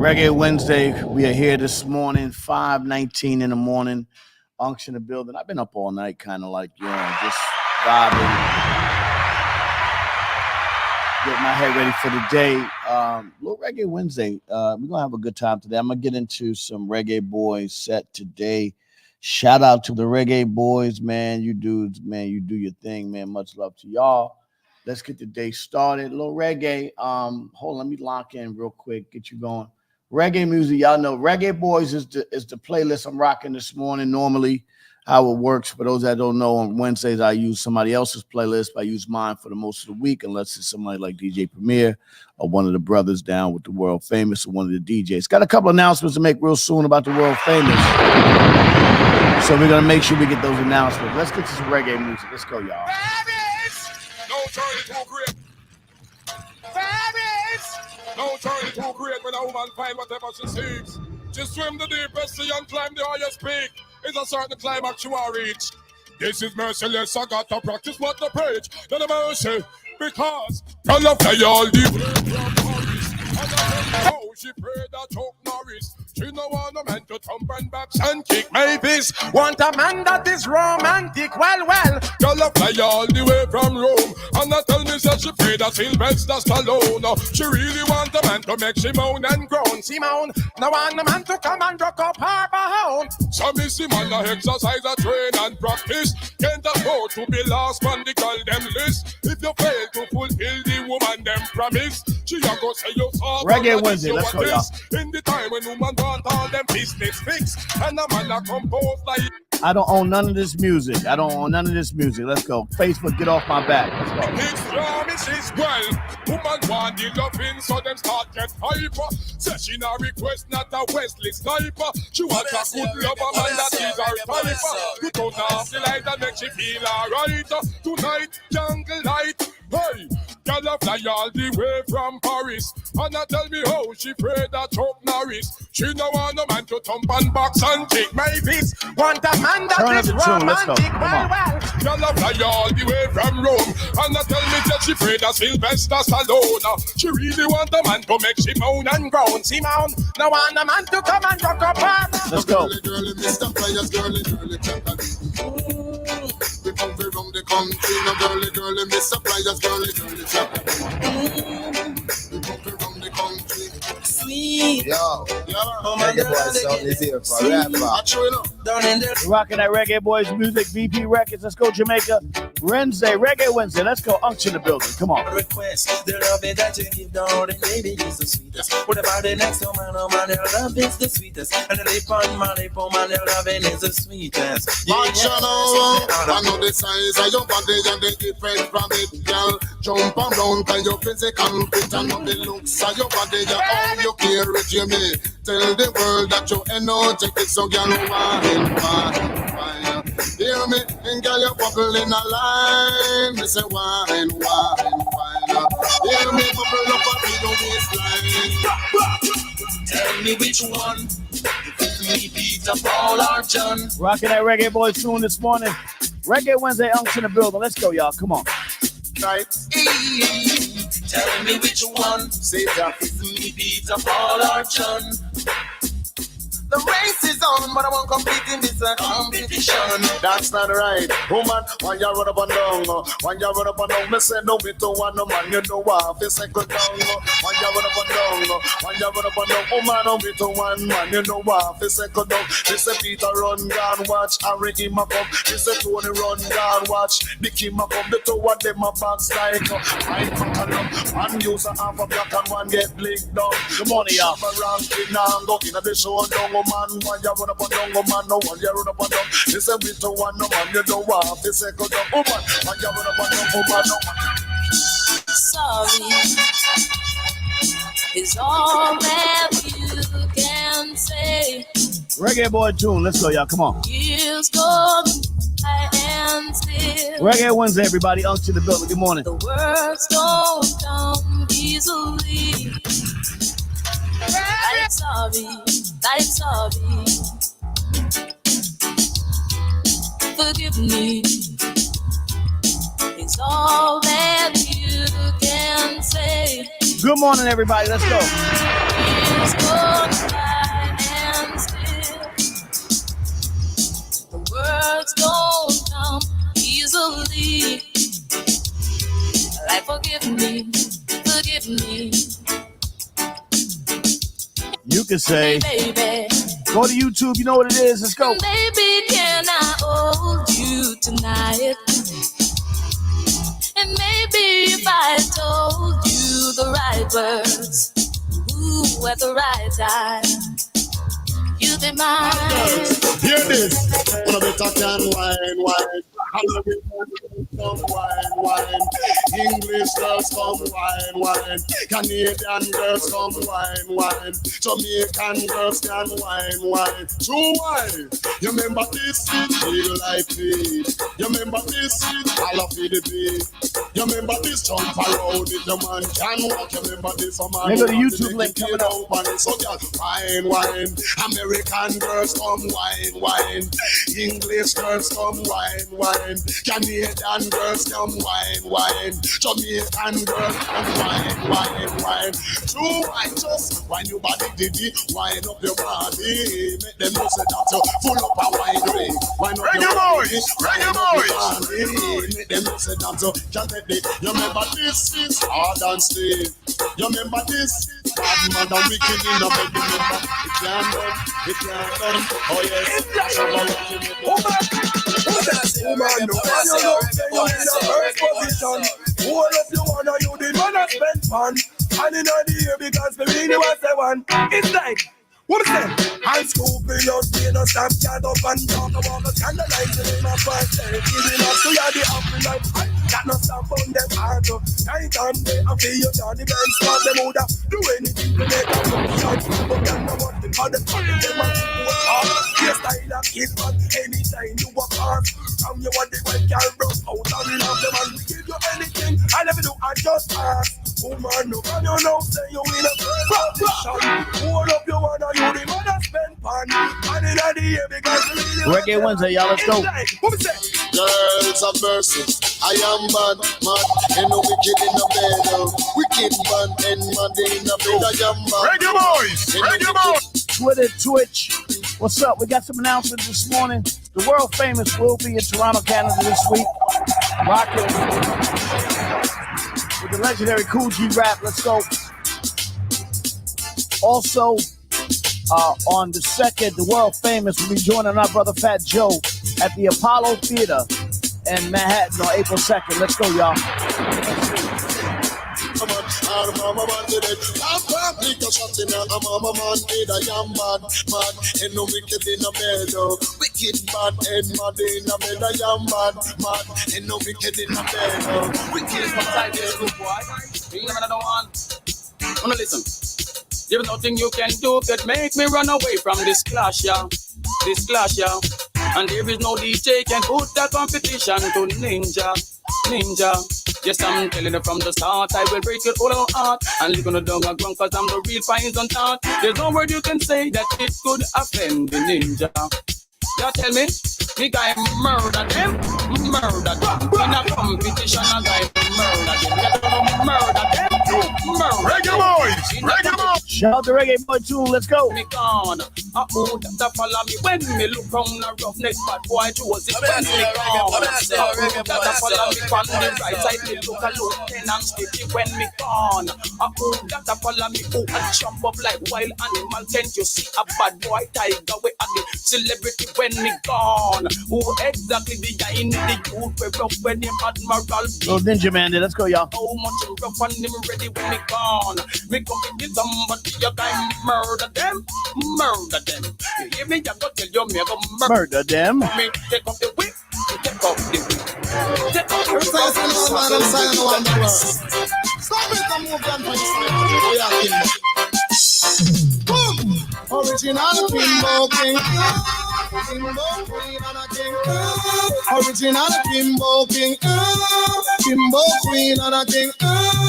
Reggae Wednesday. We are here this morning, 5:19 in the morning. Unction the building. I've been up all night, kind of like, just vibing, get my head ready for the day. Little Reggae Wednesday. We're going to have a good time today. I'm going to get into some Reggae Boys set today. Shout out to the Reggae Boys, man. You dudes, man, you do your thing, man. Much love to y'all. Let's get the day started. Little reggae. Hold on, let me lock in real quick, get you going. Reggae music, y'all know. Reggae Boys is the playlist I'm rocking this morning. Normally, how it works, for those that don't know, on Wednesdays, I use somebody else's playlist. I use mine for the most of the week, unless it's somebody like DJ Premier or one of the brothers down with the World Famous or one of the DJs. Got a couple announcements to make real soon about the World Famous. So we're going to make sure we get those announcements. Let's get to some reggae music. Let's go, y'all. No turn it too great. No turn it too great when a woman find whatever she seeks. She swim the deepest sea and climb the highest peak. It's a certain climax you will reach. This is merciless, I got to practice what to preach. Then the mercy, because I love fly all the way. Oh, she prayed that Chuck Norris. She no want a man to thump and back and kick my fist. Want a man that is romantic, well. Girl a fly all the way from Rome. And I tell me that she prayed that Sylvester Stallone. She really want a man to make she moan and groan. She moan, no want a man to come and rock up her bone. So me see man a exercise, a train and practice. Can't afford to be last on the girl them list. If you fail to fulfill the woman them promise, she a go say you saw Reggae Wednesday, let's go, y'all. In the time when woman want all them business fixed, and a man a compose like. I don't own none of this music. Let's go. Facebook, get off my back. Let's go. It's promises well. Woman want the loving, so them start get hyper. Say she not request, not a Wesley sniper. She want a good lover, man that is her type. You turn off the light and make she feel alright. Tonight, jungle light. Hey, girl a fly all the way from Paris. And I tell me how she prayed that Chuck Norris. She no want a man to thump and box and kick my fist. Want a man that is romantic, well. Girl a fly all the way from Rome. And I tell me that she prayed that Sylvester Stallone. She really want a man to make she moan and groan. She moan, no want a man to come and rock up her. Let's go. Girly, Mr. Players, girly, we come from the country, no girly, Mr. Players, girly, we come from the country. Sweet. Yo. Oh my God, is here for We're rocking that Reggae Boys music, VP Records. Let's go, Jamaica. Wednesday, Reggae Wednesday. Let's go, Unction the building. Come on. Request the love that you give down, and baby is the sweetest. What about the next man? Oh man, your love is the sweetest. And the lip on my lip, oh man, your loving is the sweetest. I know the size of your body and the effect from it, girl. Jump around by your physical fit and know the looks of your body, your all you care it, you may. Tell the world that you're energetic, so girl, wine. Hear me, and girl, you're bubbling a line. Me say wine. Hear me, bubble up on your waistline. Tell me which one. We beat up all our John. Rocking that Reggae Boys tune this morning. Reggae Wednesday, Unction the building. Let's go, y'all. Come on. Right. Tell me which one. Say that. We beat up all our John. The race is on, but I won't compete in this competition. That's not right. Woman, when you run up and down, me say no me to one man, you know what, if second down. When you run up and down, woman, no me to one man, you know what, if second down. This a Peter run down, watch Harry him a come. This a Tony run down, watch Nicky a come. The two of them a box like I cut up. One use a half a black and one get blinked down. Good morning, y'all. Go in the show down. Man, why you run up and down, man, no one you run up and down. This a bit of one, no man, you know what, this a good down, woman, why you run up and down, man, no man. Sorry is all that you can say. Reggae Boy tune. Let's go, y'all. Come on. Years gone, I am still. Reggae Wednesday, everybody. Unction the building. Good morning. The words don't come easily. I'm sorry. Forgive me. It's all that you can say. Good morning, everybody. Let's go. Years gone You can say, baby. Go to YouTube, you know what it is. Let's go. Baby, can I hold you tonight? And maybe if I told you the right words, ooh, at the right time, you'd be mine. Hear this. Wanna better can wine. Come wine. English girls come wine. Canadian girls come wine. Jamaican girls can wine. True wine. You remember this? Feel like it. You remember this? I love the beat. You remember this? Jump around it. The man can walk. You remember this? A man. Remember the YouTube link coming up. So wine. American girls come wine. English girls come wine. Canadian girls come wine. Jamaican girls come wine. True wine, just wine your body, diddy. Wine up your body. Make them know say that you full up a wine way. Wine up your body. Make them know say that you can't take it. You remember this is hard and stay. You remember this bad man and wicked in the bed. Remember it can't done. Oh yes, that's how I want you. Woman, no man, you know, you in a first position. Hold up you wanna, you the man a spend fun. And in the year because me really was the one. It's like, what is that? High school period, we no stop, chat up and talk about the scandalizing in my first day. Giving up to you the happy life. Got no stop on them hard. Night and day, I feel you down the bench. But them would do anything to make a good shot. But them know what the other them and work hard. Your style of kiss, man, anytime you walk hard. From you what the well can broke out and love them and we give you anything. I never do, I just ask. Woman, no man, you know, say you in a position. Hold up your one and you the man a spend pan. And in the year because you really Reggae Wednesday, y'all, let's go. What we say? Girls of mercy, I am mad, and no wicked in the bed. Wicked man and mad in the bed. I am mad. Reggae boys. Twitter, Twitch. What's up? We got some announcements this morning. The world famous will be in Toronto, Canada this week. Rocking with the legendary Cool G Rap. Let's go. Also, on the 2nd, the world famous will be joining our brother Fat Joe at the Apollo Theater in Manhattan on April 2nd. Let's go, y'all. And no wicked in the bed. Wicked bad and mad in the bed. I am mad and no wicked in the bed. Wicked Inside this group, boy. You never know one. Wanna listen? There's nothing you can do that make me run away from this clash, yeah. This clash, yeah. And there is no DJ can put that competition to Ninja. Yes, I'm telling you from the start, I will break your whole heart and leave on the dung ground cause I'm the real fines on top. There's no word you can say that it could offend the Ninja. You tell me guy murder them. In a competition, a guy murder them. You don't murder them. Reggae boys. Shout out to Reggae Boy too. Let's go. Me gone. That follow me when me look round a rough neck bad boy towards it when me gone. That follow me on the right side me look a look and I'm sticky when me gone. That follow me who and jump up like wild animal. Can't you see a bad boy tiger way at the celebrity when me gone? Who exactly the guy in the youth we rough when him Admiral B? Little Ninja Man there. Let's go, y'all. How much rough and him ready when me gone? Me come to kill somebody, you guy murder them. You hear me? I go tell you me I go Murder them. me take off the whip. Take off the whip. Take off the whip. Stop it, I'm moving on. Boom! Original Kimbo King. Kimbo Queen and a King. Original Kimbo King. Kimbo Queen and a King.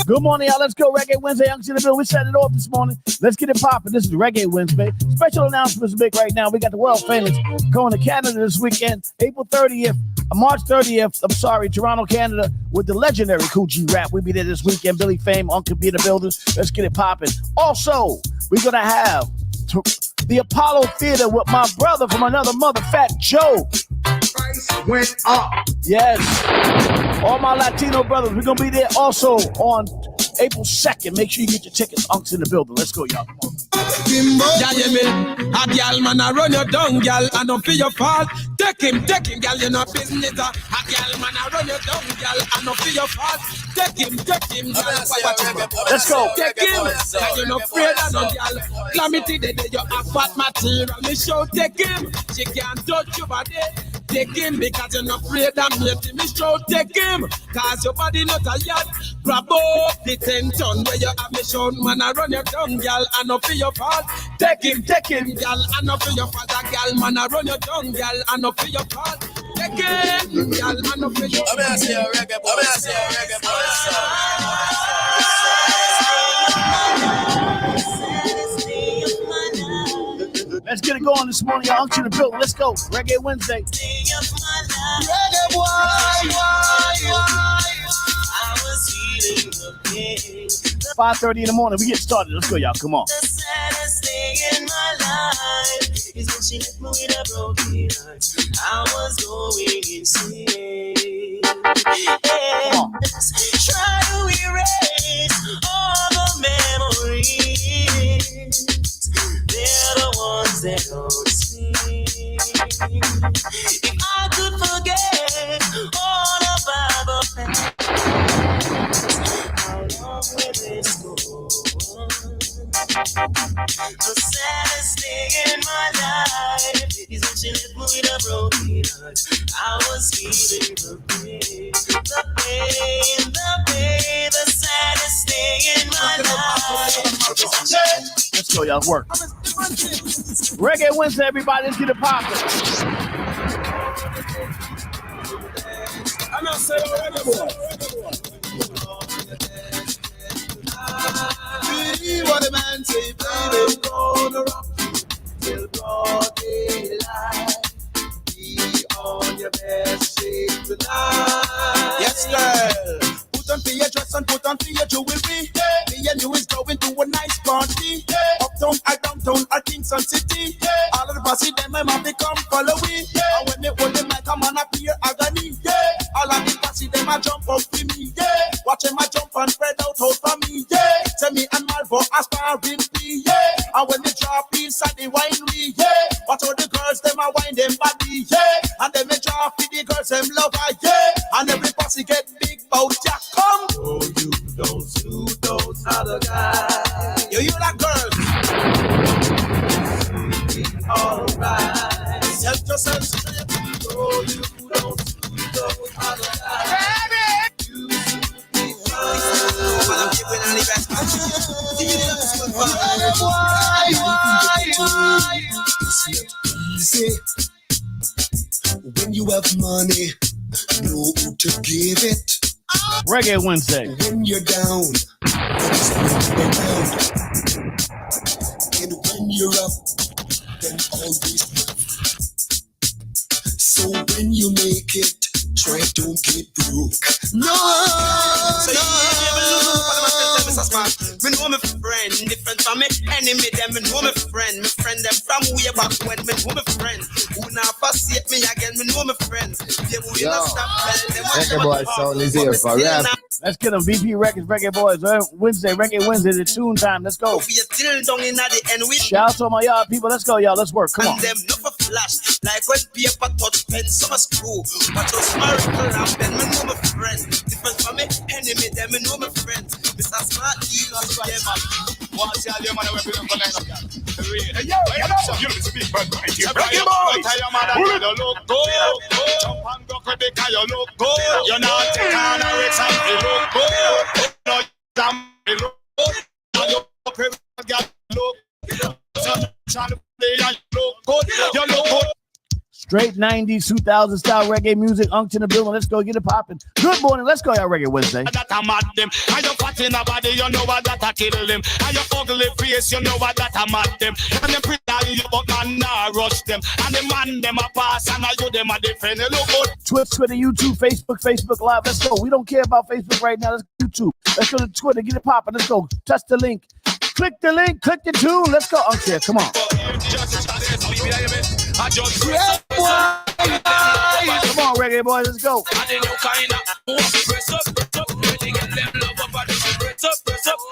Good morning, y'all. Let's go. Reggae Wednesday. Young in the bill. We set it off this morning. Let's get it popping. This is Reggae Wednesday. Special announcements big right now. We got the world famous going to Canada this weekend, April 30th, March 30th. I'm sorry, Toronto, Canada, with the legendary Cool G Rap. We'll be there this weekend. Billy Fame, Uncle B in the building. Let's get it popping. Also, we're gonna have the Apollo Theater with my brother from another mother, Fat Joe. price went up. Yes. All my Latino brothers, we're going to be there also on April 2nd. Make sure you get your tickets. Unc's in the building. Let's go, y'all. Come on. Yeah, you me. A girl man a run your down, girl, and don't feel your fault. Take him, girl, you no business. A girl man a run your down, girl, and don't feel your fault. Take him, girl. Let's go. Take him, girl, you no afraid of no girl. Calamity the day you have fat material. Me show take him, she can't touch your body. Take him because you're not afraid of me. Me show take him, cause your body not a yacht. Grab up the 10 ton where you have me shown. Man, I run your tongue, girl, and not for your fault. Take him, girl, and not for your fault. Girl, man, I run your tongue, girl, and not for your fault. Take him, girl, and not for your fault. I'm say a reggae boy. Let's get it going this morning. Y'all to the building. Let's go. Reggae Wednesday. Reggae boy. I was feeling the pain. 5:30 in the morning. We get started. Let's go, y'all. Come on. The saddest thing in my life is when she left me with a broken heart. I was going insane. Try to erase all the memories. They're the ones that don't see. If I could forget all about the past, how long will this go on? The saddest thing in my life is when she left me with a broken heart. I was feeling the pain, the saddest thing in my life. Let's go, y'all. Work. Reggae Wednesday, everybody. Let's get it poppin'. I'm not saying reggae boy. What the man say, baby, gonna rock till broad daylight. Be on your best shape tonight. Yes, girl. Put on for your dress and put on for your jewelry. Me and you is going to a nice party. Uptown, or downtown, or Kingston City. All of the bossy them, my mom, they come follow me. And when they hold them like a man, appear agony. All of the bossy them, I jump up with me. Watch them, I jump and spread out for me. Tell me and Malvo aspiring me. And when they drop inside the winery. Watch all the girls, them, I wine them body. And then they drop with the girls, them lover. And every bossy get big bout ya. Come. Oh, you don't suit those other guys. Yo, you that girl. Alright. Help yourself straight. Oh, you don't suit those other guys. You suit me fine. Man, I'm giving all the best. Why? When you have money, know who to give it. Reggae Wednesday. When you're down, and when you're up, then always up. So when you make it, try don't get broke. No. Me know my friend, different from me enemy. Them me know my friend them from way back when. Me know my friend who now forsake me again. Me know my friends. They will not stop telling them. Reggae boy sound is here for rap. Let's get them. VP Records, Reggae Boys. Wednesday, Reggae Wednesday, the tune time. Let's go. Shout out to my y'all people. Let's go, y'all. Let's work. Come on. Them no for flash, like when paper touch pen, some screw. But just miracle and then me know my friend. Different from me enemy, them me know my friend. Mr. Smart, you know them. What's your name? Man, we're going to line up. Hey, yo, you speak bad right here. Reggae boy. Tell your mother you don't look good. Jump and go because you look good. You're not taking on a race and you look good. No, you look good. You look good. You look good. Straight 90s, 2000 style reggae music. Unk to the building. Let's go get it popping. Good morning. Let's go, y'all. Reggae Wednesday. That I mad them. And you fat in a body, you know what that I kill them. And you ugly face, you know what that I mad them. And them pretty you but man nah rush them. And the man them a pass and you them a defend. Look good. Twitter, YouTube, Facebook Live. Let's go. We don't care about Facebook right now. Let's go to YouTube. Let's go to Twitter. Get it popping. Let's go. Touch the link. Click the link. Click the tune. Let's go. Unk here. Come on. Come on, Reggae Boys. Let's go. And then you kind of press up, really get them love up and press up,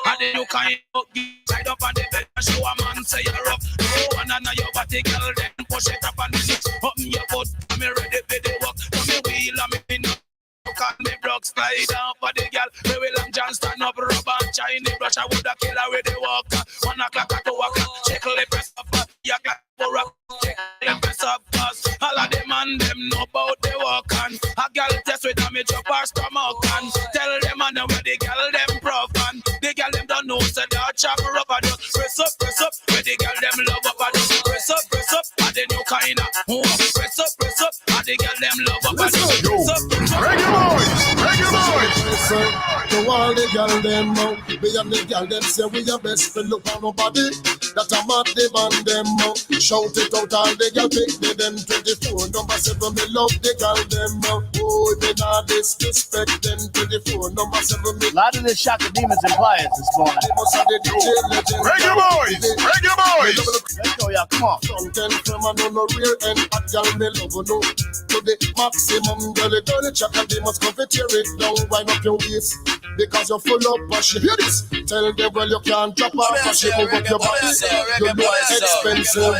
and then you kind of side up on the bed and show a man say you're rough. No one on your body, girl, then push it up and this up in your foot. I'm ready for the work. Come me wheel, I'm in the call me blocks fly down for the girl. We will am John stand up, rubber and shiny brush. I would have killed her with the walk. 1 o'clock or 2 o'clock. Check the press up. Yeah, clap for rock. Check the press up. Cause all of them and them know about the walk. And a girl test with a me drop her stomach. And tell them and where the girl them prof. And the girl them don't know. So they chop her up. And just press up. Where the girl them love up. And just press up. And the new kind of press up. And the girl them love up. And just press up. Reggae boys. To all the girl them out, we and the girl them say we are best friend. Look on nobody that I'm at the band them out. Shout it out, all the girl pick me them 24 number 7. Me love the girl them out. Oh, they not disrespect them 24 number 7. A lot of this shot the demons and pliers this morning. Reggae boys. Let's go, y'all. Come on. Something from another real end. A girl me love no to the maximum. Girl, chat and they must come to tear it down. Wind up your waist because you're full up. But she hear this. Tell them well you can't drop off. But she move up your body. You look expensive.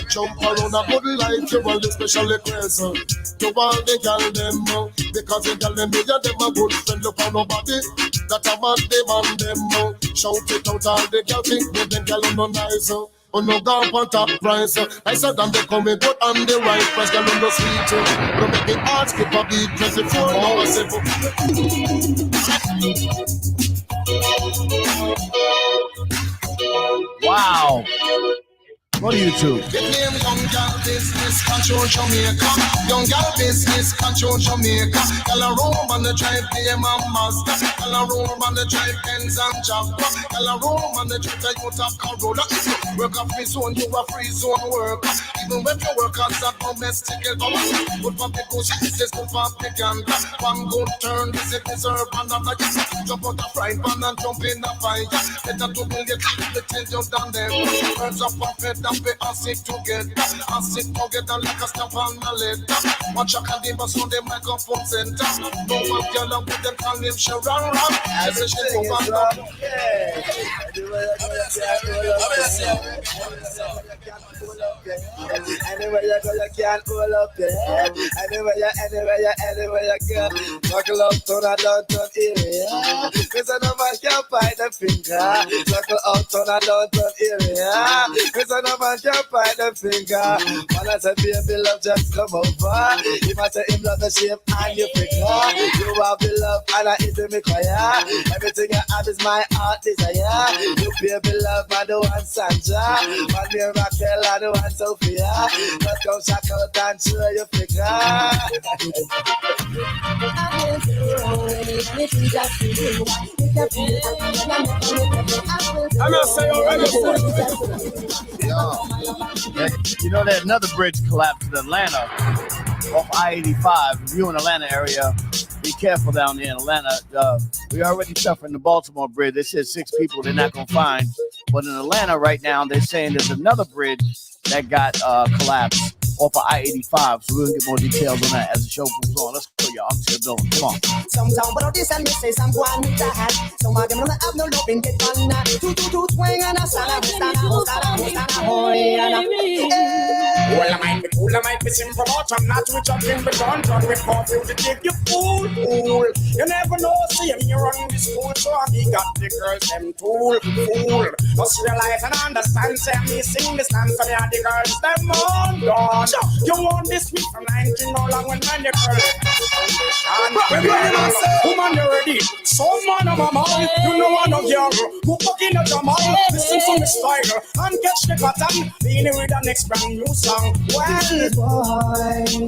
Jump around a good life. You want the special request. To all the girl them because the girl them me and them a good friend. Look on nobody that I'm at them and them. Shout it out all the girl think with them girl on no nice. On no gap on top price. I said them they coming good on the right price. Girl on the sweet. Don't make me heart skip a beat. 24 hours. Wow. Go to YouTube. The name Young Girl Business Control Jamaica. Young Girl Business Control Jamaica. Girl a roam on the drive name and Mazda. Girl a roam on the drive Benz and Jaguar. Girl a roam on the drive Toyota Corolla. If you work a free zone, you a free zone worker. Even when you work as a domestic helper. Good for people, this is good for pecan. One good turn, this is deserve another. Jump out the frying pan and jump in the fire. Better to build it, little you down there. Birds up on bed. We all sit together like a stamp on the letter. Watch a Kadima so the microphone center. No one girl with them call him Sharon Rock. I say she go back up. Anywhere you go, you can't pull up there. Anywhere you go. Buckle up to the downtown area. Cause no man can find the finger. Buckle up to the downtown area. Cause no man can find the finger. Man, I said, baby, love, just come over. If I say him love the shape and you figure. You have the love and I eat me choir. Everything you have is my heart desire. You baby love, man, the one Sandra. Man, me Raquel, and the one Sophia. Just come check out and show you figure. I'm not saying already. You know that another bridge collapsed in Atlanta off I-85. If you're in the Atlanta area, be careful down there in Atlanta. We already suffering the Baltimore bridge. They said 6 people they're not going to find. But in Atlanta right now, they're saying there's another bridge that got collapsed off of I-85. So we're going to get more details on that as the show goes on. Let's go, y'all. Up to the building. Come on. Some down but this and they say some go on with the hand. Some of them don't have no love in the fun. Two swing and a stand. Well, I might be simple, but I'm not with jumping, but don't run with coffee to take you fool. You never know, see me run this school, so I got the girls, them fool. Just realize and understand, say me sing this dance, so me and the girls, them on gone. You want this week from 19 no long when man you girl. Woman, you ready? Some man of my mouth, you know one of your who fucking out your mouth. Listen to me style and catch the pattern. Being with the next brand new song. Well, boy,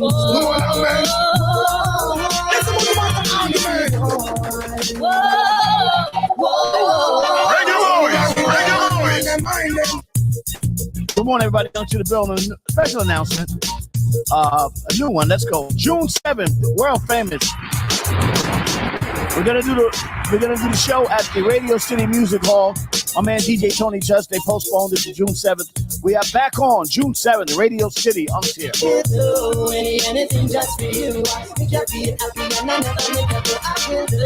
Good morning, everybody. Down to the building. Special announcement. A new one. Let's go. June 7th, world famous. We're gonna do the show at the Radio City Music Hall My man DJ Tony Just, they postponed it to June 7th. We are back on June 7th, Radio City, here. We'll do anything just for you. Make you feel happy and I never make you go. I will do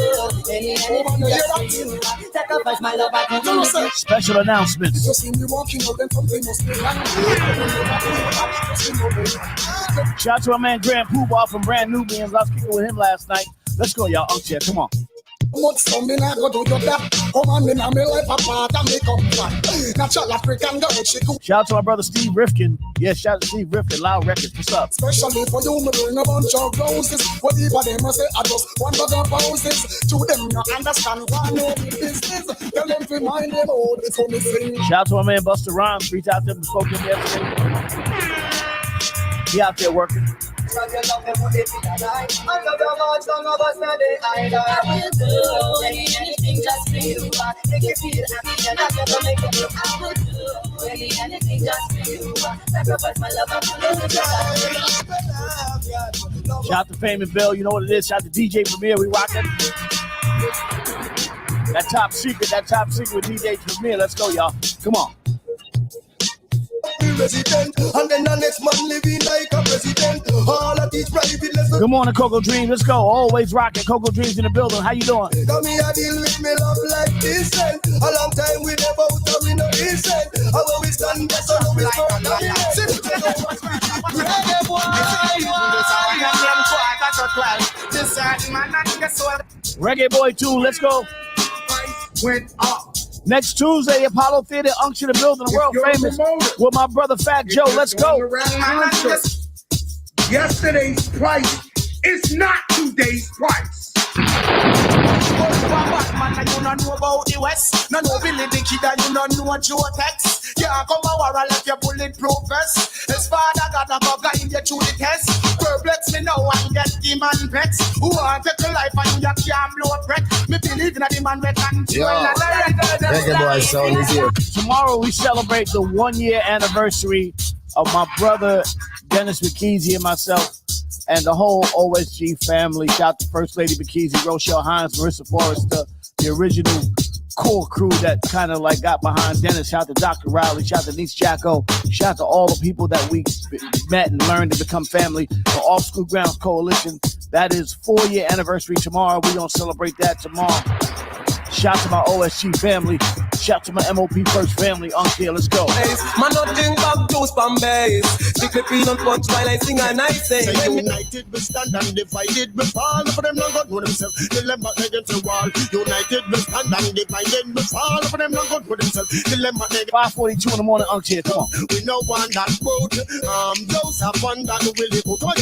anything just for you. Sacrifice my love, I can do. Special announcements. You see me walking out, then something must be wrong. Shout out to my man Grand Poobah from Brand Nubians. I was kicking with him last night. Let's go, y'all. Here, come on. Much something I go do your that. Come on, in my life apart and make up fun. Natural African girl, she cool. Shout out to my brother Steve Rifkin. Yeah, shout out to Steve Rifkin, Loud Records. What's up? Especially for you, me bring a bunch of roses. Whatever they must say, I just one bag of roses. To them, you understand why no business. Tell them to mind them all. It's only sing. Shout out to my man Busta Rhymes. Reach out to him, spoke to him yesterday. He out there working. I will do anything just for you. Make you feel happy and I never make you blue. I will do anything just for you. Sacrifice my love and Shout out to Fame and Bill. You know what it is. Shout out to DJ Premier. We rocking. That top secret with DJ Premier. Let's go, y'all. Come on. Resident, and then the next man living like a president. All of these private lessons. Good morning, Coco Dreams. Let's go. Always rocking. Coco Dreams in the building. How you doing? Come here, deal with me love like this. A long time we never out and we no listen. And when we stand there, so we start Reggae Boy 2. Let's go. Went up. Next Tuesday, Apollo Theater, Unction the building, world famous with my brother Fat Joe. Let's go. Yesterday's price is not today's price. Man, you don't know about the West. No, Billy the Kid, you don't know Joe Tex. Yeah, come over and let your bulletproof vest. His father got a go guide you through the test. Perplex me now and get him and vex. Who want to take a life and you can't blow a breath. Me believe in the man with control. Reggae Boy sound is here. Tomorrow we celebrate the 1 year anniversary of my brother Dennis McKeezy and myself and the whole OSG family. Shout out to First Lady McKeezy, Rochelle Hines, Marissa Forrester, the original core crew that kind of like got behind Dennis. Shout out to Dr. Riley, shout out to Niece Jacko, shout out to all the people that we met and learned to become family. The Off School Grounds Coalition, that is 4 year anniversary tomorrow. We're going to celebrate that tomorrow. Shout out to my OSG family. Shout out to my MOP First family. Here, let's go. Man, nothing back to spam base. Strictly peanut punch while I sing and I say. United we stand and divided we fall. For them not God know themselves. Till them back against the wall. United we stand and divided we fall. For them not God know themselves. Till them back against 5:42 in the morning. Here, come on. We know one that boat. Those have one that really put on.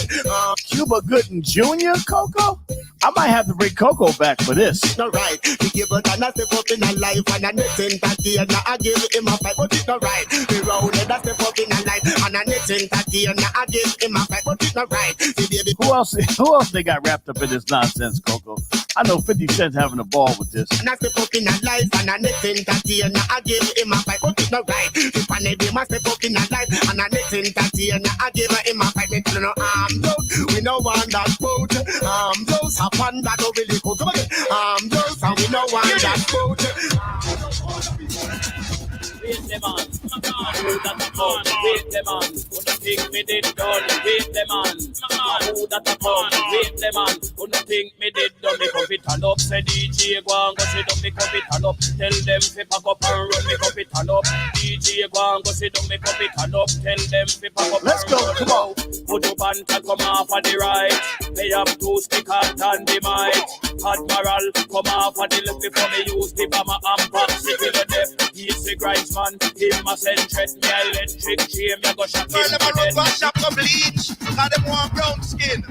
Cuba Gooding Jr. Coco. I might have to bring Coco back for this. Not right. We give it and I step up in a life and I nothing that day and I give him a fight, but it's not right. We roll it, I step up in a life and I nothing that day and I give him a fight, but it's not right. Who else they got wrapped up in this nonsense, Coco? I know 50 Cent's having a ball with this. And I step up in a life and I nothing that day and I give him a fight, but it's not right. If I need him, I step up in a life and I nothing that day and I give him a fight, but no we no want that boat. Those have fun that don't really go. Come again. Those and we no want that boat. Wait them on, who that a come? Wait them on, who the think me did done? Wait them on, who that a come? Wait them on, who the think me did done? Me come fit turn up, say DJ go and go sit down. Me come fit turn up, tell them fi pack up and run. Me come fit turn up, DJ go and go sit down. Me come fit turn up, tell them fi pack up. Let's go, come on. Put up and come off of the right. They have two stick and the mic. Admiral come off of the left before me use the bomber and pop. Sit in the death, he's the grinds man. Him a send threat, me electric chain. Me go shop him Girl, them a run for shop to bleach. Cause them want brown skin.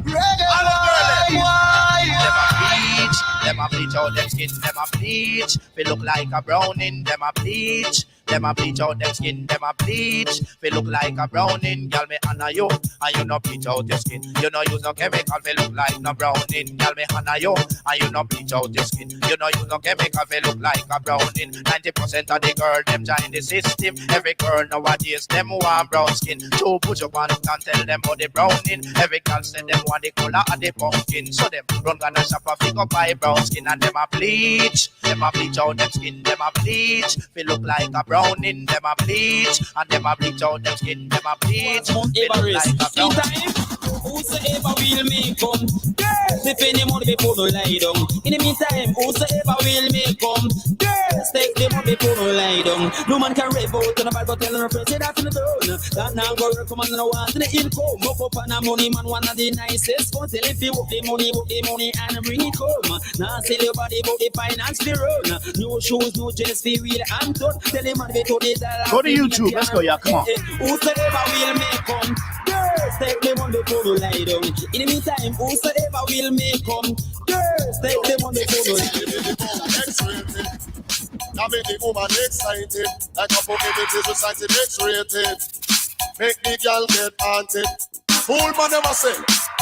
Them a bleach out them skins, them a bleach. They look like a browning, them a bleach. Them a bleach out them skin, them a bleach. Feel look like a browning, girl me honor you. And you no bleach out your skin. You no use no chemical, feel look like no browning, girl me honor you. And you no bleach out your skin. You no use no chemical, feel look like a browning. 90% of the girl them join the system. Every girl nowadays them want brown skin. So put your hand and tell them about the browning. Every girl say them want the color of the pumpkin. So them run gonna shop a figure buy brown skin and them a bleach. Them a bleach out them skin, them a bleach. Feel look like a browning, them a bleach. And them a bleach out them skin, them a bleach. Feel look like a browning. Whosoever will me come, if any money before no lie down. In the meantime, whosoever will me come, take the money before no lie down. No man can rave out on a bad, but tell her first, say that's in the throne. That now go work, come on, no one to the income. Up up on a money man, one of the nicest. But tell if you work the money and bring it home. Now sell your body, but the finance the run. No shoes, no jeans, be wheel and tot. Tell the man before the dollar. Go to YouTube, let's go, yeah, come on. Whosoever will me come, take the money before no lie down. In the meantime, whosoever will me come, take the money before no lie down. Now make the woman excited, like a Pokemon recited X-rated. Make the girl get haunted. Fool man never say,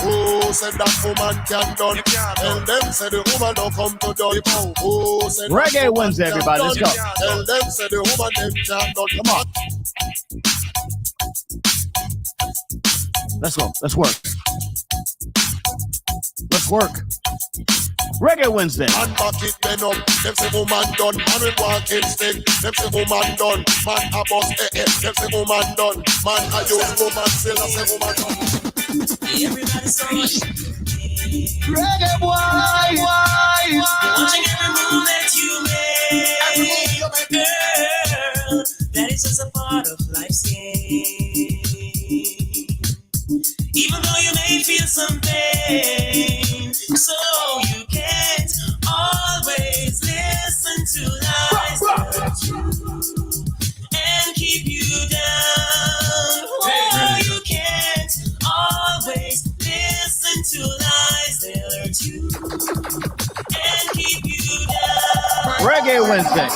who said that woman can done? Tell them say the woman don't come to done. Who said Reggae Wednesday, everybody, let's go. Tell them say the woman them can done. Come on. Let's go. Let's work. Let's work. Reggae Wednesday. Man back it men up. Them say woman done. Man with walking stick. Them say woman done. Man a boss Them say woman done. Man a use woman still. Them say woman done. Everybody's so much. Reggae boys. Watching every move that you make, girl. That is just a part of life's game. Even though you may feel some pain, so you can't always listen to lies that you and keep you down. Oh, you can't always listen to lies that hurt you and keep you down. Reggae Wednesday.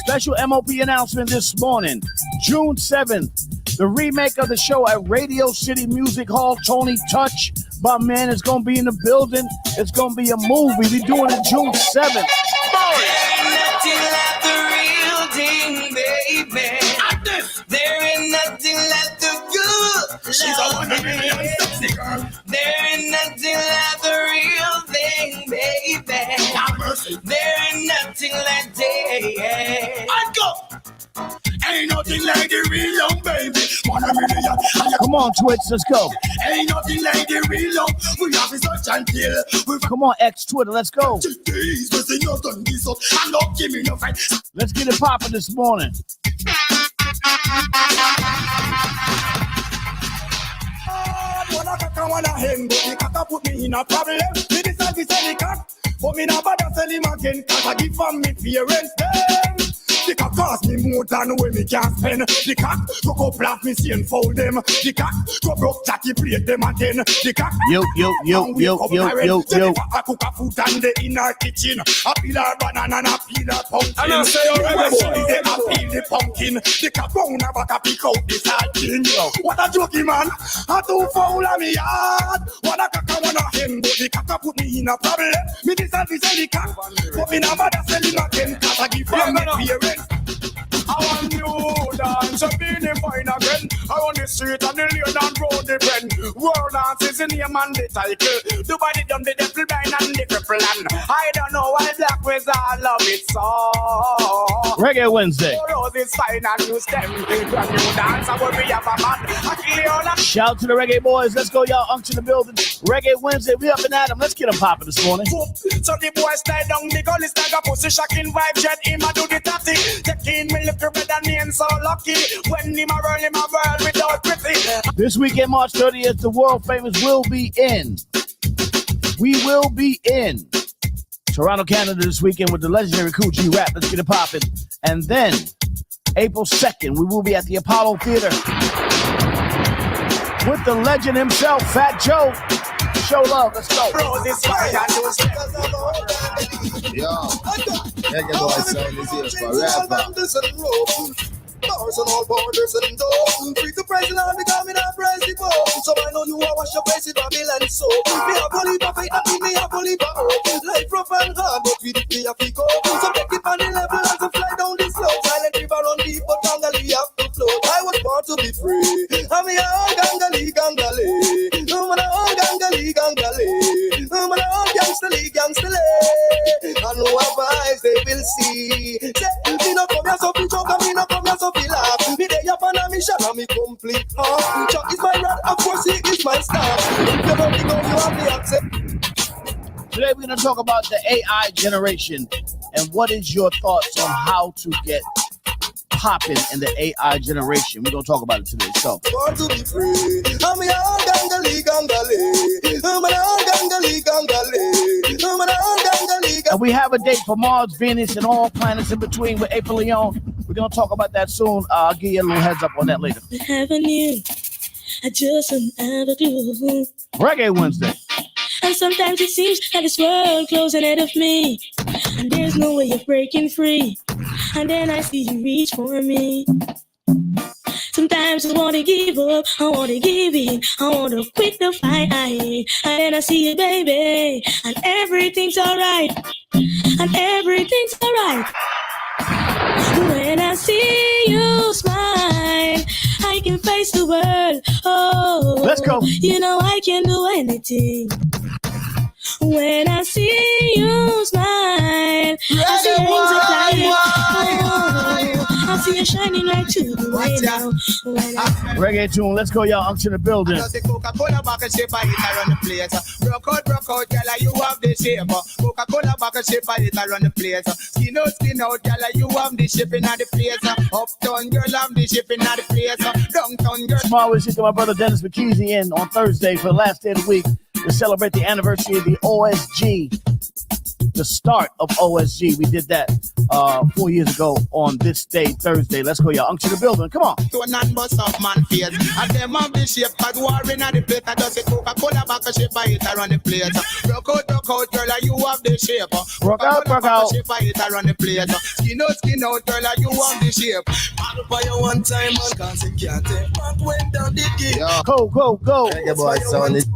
Special MOP announcement this morning, June 7th. The remake of the show at Radio City Music Hall, Tony Touch. My man is going to be in the building. It's going to be a movie. We're doing it June 7th. There ain't nothing like the good. She's a sexy girl. There ain't nothing like the real thing, baby. There ain't nothing like day. I go. Ain't nothing like the real young baby. Come on, Twitch, let's go. Ain't nothing like the real young. We have to search and kill. Come on, X Twitter, let's go. Let's get it popping this morning. Wanna hang, but the cock put me in a problem. Me decide to sell the cock, but me never sell him again. Cause I give from me parents them. The cock cost me more than when me can spend. The cock go black me see and fold them. The cock go broke Jackie plate them again. The cock yo. I cook a food and the inner kitchen. A peel of banana and a peel of pumpkin. And I say I peel the pumpkin. The cock won't have a pick out the sardine. What a jokey man. I too foul of me yard. What a cock I wanna hen, but the cock put me in a problem. Me decide to sell the cock, but me never sell him again. Cause I give from me parents. I want you dance up in the fine again. I want the street and the lane and road the pen. World dance is the name and the title. The body done the devil blind and the cripple and I don't know why black was all love it so. Reggae Wednesday. Is fine and you stem. Brand new dance I will be a man. Shout to the Reggae boys. Let's go, y'all. Unction the building. Reggae Wednesday. We up and at 'em. Let's get them popping this morning. So the boys stay down. The girl is like a pussy shocking vibe. Jet him a do the tatty. Taking me look better than so lucky. When him a world without pretty. This weekend, March 30th, the world famous will be in. We will be in Toronto, Canada this weekend with the legendary Cool G Rap. Let's get it popping. And then April 2nd, we will be at the Apollo Theater with the legend himself, Fat Joe. Show love. Let's go. Yo, Reggae Boy sound is here forever. Bars on all borders and doors. Free to praise the Lord, becoming a praise the Pope. So I know you are wash your face with Babylon soap. Me a believe of faith, and me a believe of hope. Life rough and hard, but with it we have to go. So take it on the level and to fly down the slope. Silent river run deep, but gangali have to float. I was born to be free. I'm a gangali, gangali. I'm a gangali, gangali. I'm a gangster. And no advice they will see. Say, me no come here so free joke, and me no come here so free laugh. Me dey up on a mission and me complete. Chuck is my rod, of course he is my star. If you don't go, you have to accept. Today we're going to talk about the AI generation and what is your thoughts on how to get popping in the AI generation. We're going to talk about it today. So, born to be free. I'm a gangali, gangali. I'm a gangali, gangali. I'm a gangali. And we have a date for Mars, Venus, and all planets in between with April Leon. We're going to talk about that soon. I'll give you a little heads up on that later. Having you, I just don't have a clue. Reggae Wednesday. And sometimes it seems like this world closing ahead of me, and there's no way of breaking free. And then I see you reach for me. Sometimes I want to give up, I want to give in, I want to quit the fight. And then I see you, baby, and everything's alright. And everything's alright. When I see you smile, I can face the world. Oh, let's go. You know I can do anything. When I see you smile, I see your wings are flying. I see you shining like to the way now. Reggae tune, let's go, y'all. Unction the building. Coca-Cola bottle shape, I hit around the place. Broke out, girl, you have the shape. Coca-Cola bottle shape, I hit around the place. Skin out, girl, you have the shape in the place. Uptown, girl, have the shape in the place. Downtown, girl. Tomorrow we're seeing my brother Dennis McKeezy in on Thursday for the last day of the week to celebrate the anniversary of the OSG, the start of OSG. We did that 4 years ago on this day, Thursday. Let's go, y'all. Unction the building. Come on. To a non-bus of man face. And them have the shape, but war in the plate. I just say Coca-Cola back a shape, I hit around the plate. Rock out, girl, you have the shape. Rock out. Shape, I hit around the plate. Skin out, girl, you have the shape. Battle for you one time, man, cause you can't take back when down the gig. Go. Reggae Boy sound is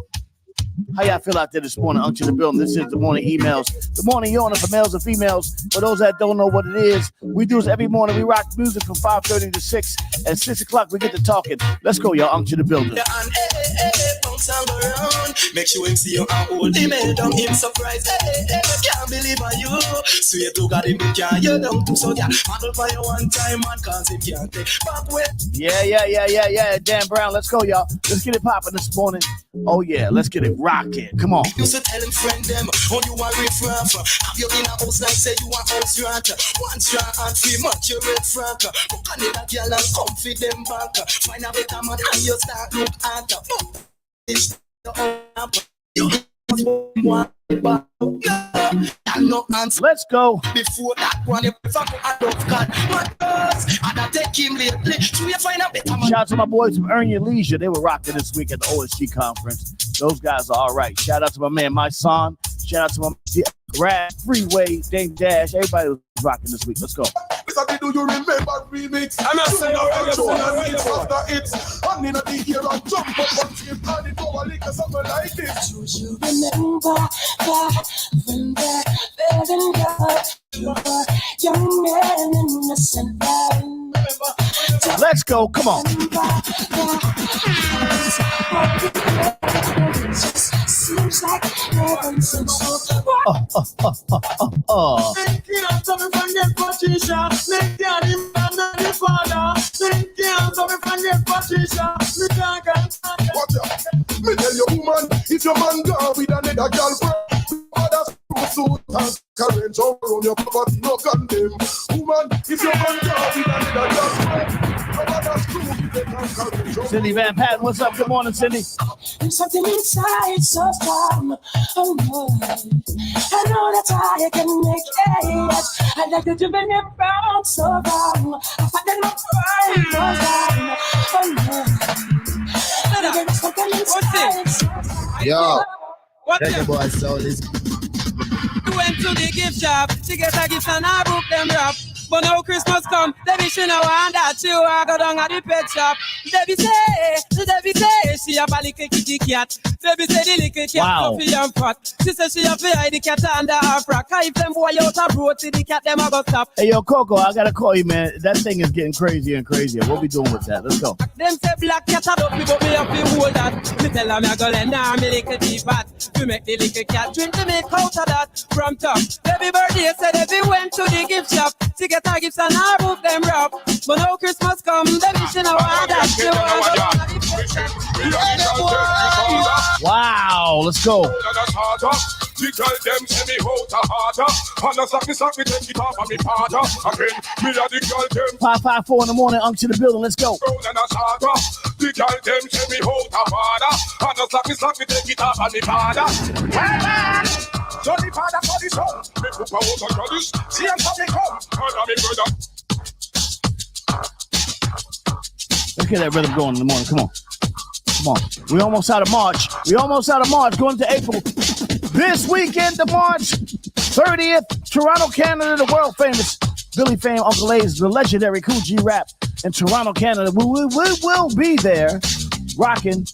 How y'all feel out there this morning? Unction the building. This is the morning emails. The morning yawning for males and females. For those that don't know what it is, we do this every morning. We rock music from 5:30 to 6. At 6 o'clock, we get to talking. Let's go, y'all. Unction the building. Make sure him see you and hold him head down. Him surprised. Can't believe on you. Sweet to God him can't you down to so yeah. Model for you one time man cause him can't take back way. Yeah. Dan Brown. Let's go, y'all. Let's get it popping this morning. Oh yeah, let's get it rocking. Come on. You should tell him friend them how you are riff-raff. Have you in a house like say you are house rat. One strong and free much you red frack. Book on it a girl and come feed them back. Find a better man and you start look at it's let's go. Before that one, if I don't cut my girls, and I take him lately. So you find a better man. Shout out to my boys from Earn Your Leisure. They were rocking this week at the OSG conference. Those guys are all right. Shout out to my man, my son. Shout out to my Rad, Freeway, Dame Dash. Everybody was rocking this week. Let's go. Do you remember remix? And I say, after it's running at the ear and jump up and skip and it over like something like this. You remember that when that very young man innocent man. Let's go. Come on. Seems like heaven since Me tell you, woman, if your man gone with another girlfriend, others suit and carriage over on your property, no condemn. Woman, if your man gone with another girlfriend, others suit they can carriage over. Cindy Van Patten, what's up? Good morning, Cindy. There's something inside so strong. Oh no, I know that I can make it. I'd like to bring it round so wrong. I find that my pride goes down. Oh no, there's something inside so strong. yo. Reggae boy sound is. Went to the gift shop, she get a gift and I book them wrap. But now Christmas come, Debbie she no want that you I go down at the pet shop. Debbie say, she have a little kitty cat. Debbie say the little cat fluffy and fat. She say she have to hide the cat under her frock. If them boy out a broad, see the cat them a go stop. Hey yo, Coco, I gotta call you, man. That thing is getting crazier and crazier. What we doing with that? Let's go. Them say black cat a dopey, but me have to hold that. Me tell her me a go lend her me little teapot. We make the little cat drink the milk out of that. From top, baby birthday said Debbie went to the gift shop. She get her gifts and her book them wrap. But now Christmas come, Debbie she no want that. She want Wow, let's go. The girl them say me out a harder. And a suck me take it off of me father. Again, me a the girl them 554 in the morning, to the building, let's go. The girl them say me out a father. And a suck me take it off of me father. So the father for the son. Me put my out on brothers. See and me come. And me brother. Let's get that rhythm going in the morning, come on. Come on. We almost out of March. Going to April. This weekend, the March 30th, Toronto, Canada, the world famous Billy Fame, Uncle A's, the legendary Cool G Rap in Toronto, Canada. We will be there rocking.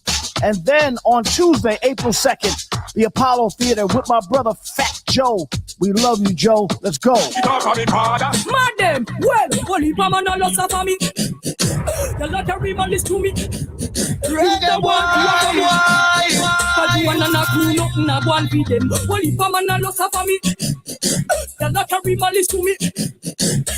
And then on Tuesday, April 2nd, the Apollo Theater with my brother Fat Joe. We love you, Joe. Let's go. Madam, well, only mama no loss for me. The lottery man is to me. Reggae boy. Cause you wanna crew nothing I want for them. Only mama no loss for me. The lottery man is to me.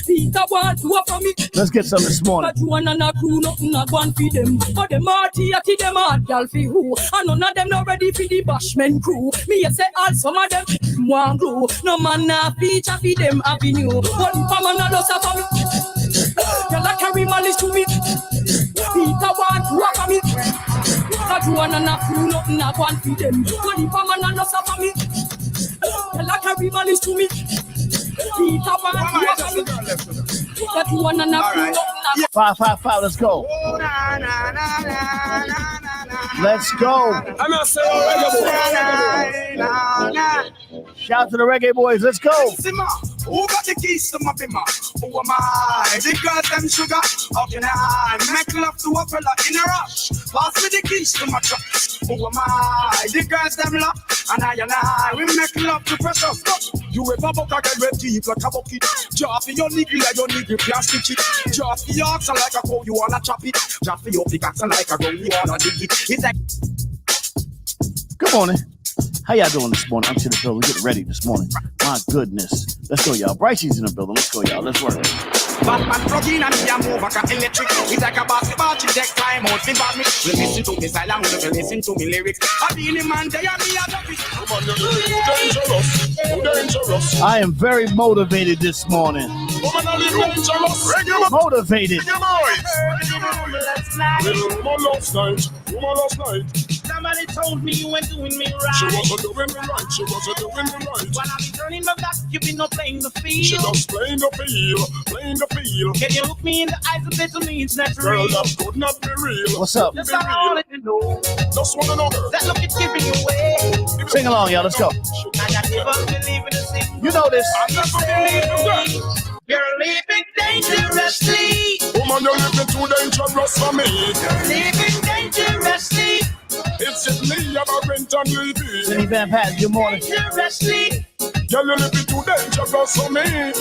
Peter want to offer me. Let's get some this morning. Cause you wanna crew nothing I want for them. But them party at them hard gal for who. And none of them not ready for the bashman crew. Me say all some of them want grow. No man na feature for them avenue. One mama no loss for me. You like carry malice to me. Peter want to walk me. Cause you wanna crew nothing I want for them. One mama no loss for me. You like carry malice to me. Peter want to walk me. Cause you wanna crew nothing. 555, let's go. Let's go. I'm not saying Shout out to the Reggae Boys. Let's go. Who got the keys to my bimmer? Who am I? The girls them sugar. How can I make love to a fella in a rush? Pass me the keys to my truck. Who am I? The girls them love. And I, we make love to pressure. You ever buck a girl with teeth like a bucket? Drop your nigga like your nigga plastic it. Drop your ox like a cow, you wanna chop it. Drop your pickaxe like a gun, you wanna dig it. It's like. Good morning. How y'all doing this morning? I'm to the building. Getting ready this morning. My goodness. Let's go, y'all. Brycey's in the building. Let's go, y'all. Let's work. Batman plug in and me a move like a electric. It's like a basketball, she take time out, me bad me. You listen to me style and you listen to me lyrics. I be the man, they are me a ducky. Dangerous. I am very motivated this morning. Motivated. Last night. Somebody told me you weren't doing me right. She wasn't doing me right. While I be turning my back, you be not playing the field. She just playing the field. Can you look me in the eyes and say to me it's not Girl, real? that could not be real. What's up? That's all I wanted to know. Just wanna know, girl. That look is giving you away. Sing along, y'all. Let's go. And I never believe in the same. You know this. I never believe in that. You're living dangerously. Woman, you're living too dangerous for me. You're living dangerously. It's just me, I'm a rent and Levy. Cindy Van Patten, good morning. Dangerously. Girl, you're living too dangerous for me.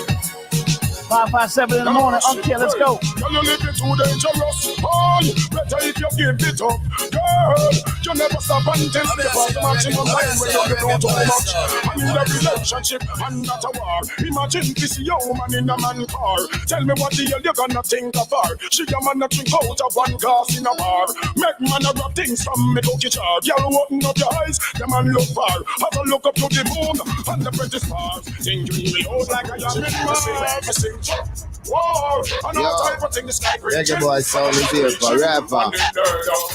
557 in the morning. Okay, let's go. Girl, you're living too dangerous. Oh, better if you give it up. Girl, you never stop until the maximum time when you get out too much. I'm in a relationship and not a war. Imagine this woman in a man car. Tell me what the hell you gonna think of her. She a man that drink out of one glass in a bar. Make man a grab things from me cookie jar. Girl, open up your eyes, the man look far. Have a look up to the moon and the pretty stars. Think you me out like I am in Mars. Whoa, and all type of thing the sky great. Reggae boy sound is here forever.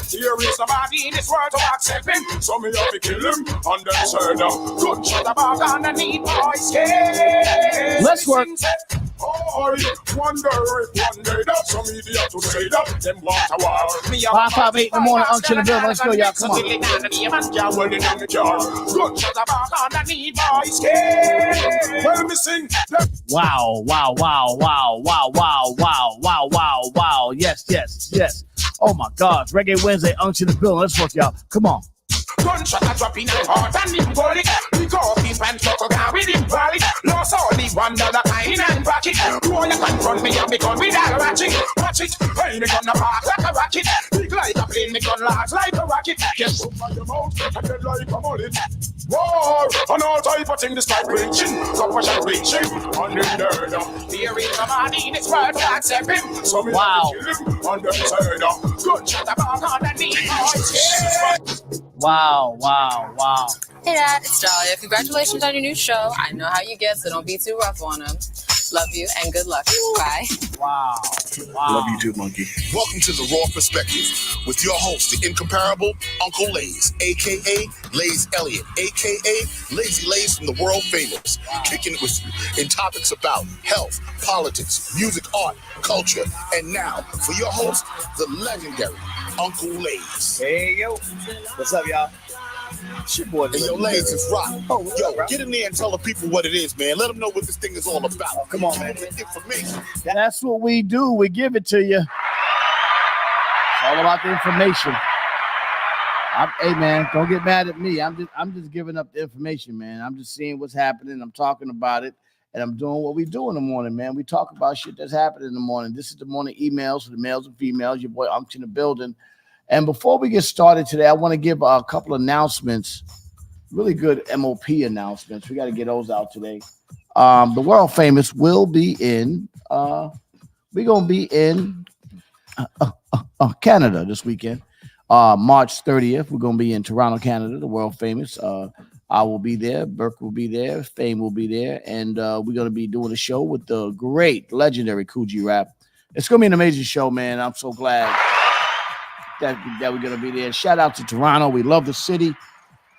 Here is somebody in this world to accept him. So me have to kill him and then serve him. Good shit about underneath my skin. Let's work. Oh, wonder if one day that some idiot to say that them want a war. 558 in the morning, unction the bill. Let's go, y'all. Come on. Well, me sing. Wow, wow, wow, wow, wow, wow, wow, wow, wow, wow. Yes, yes, yes. Oh my God. Reggae Wednesday, unction the bill. Let's work, y'all. Come on. Gunshot a drop in and heart and him bullet. We go up him and chuckle down with him valid. Lost only $1 in and pocket. Boy, you confront me and me gun with all ratchet. Watch it, hey, me gonna park like a rocket. Big like a plane, me gun large like a rocket. Yes, open your mouth and dead like a mullet. War, and all type of thing this type reaching. Compassion reaching, on the nerd. Here is the man in this world to accept him. So me wow. kill him on the third. Gunshot a bark on the knee, boys. Wow, wow, wow. Hey Dad, it's Dahlia. Congratulations on your new show. I know how you get, so don't be too rough on them. Love you and good luck. Bye. Wow. Wow. Love you too, monkey. Welcome to The Raw Perspective with your host, the incomparable Uncle Lays, a.k.a. Lays Elliott, a.k.a. Lazy Lays from the world famous, kicking it with you in topics about health, politics, music, art, culture, and now for your host, the legendary Uncle Lays. Hey, yo. What's up, y'all? It's your boy. Hey, yo, Lays is rock. Yo, get in there and tell the people what it is, man. Let them know what this thing is all about. Come on, man. Information. That's what we do. We give it to you. It's all about the information. Hey, man, don't get mad at me. I'm just giving up the information, man. I'm just seeing what's happening. I'm talking about it, and I'm doing what we do in the morning, man. We talk about shit that's happening in the morning. This is the morning emails for the males and females. Your boy Unc in the building. And before we get started today, I want to give a couple announcements, really good MOP announcements. We got to get those out today. The world famous will be in, we're going to be in Canada this weekend. March 30th, we're going to be in Toronto, Canada, the world famous. I will be there. Burke will be there. Fame will be there. And we're going to be doing a show with the great, legendary Coogee Rap. It's going to be an amazing show, man. I'm so glad that we're going to be there. Shout out to Toronto. We love the city.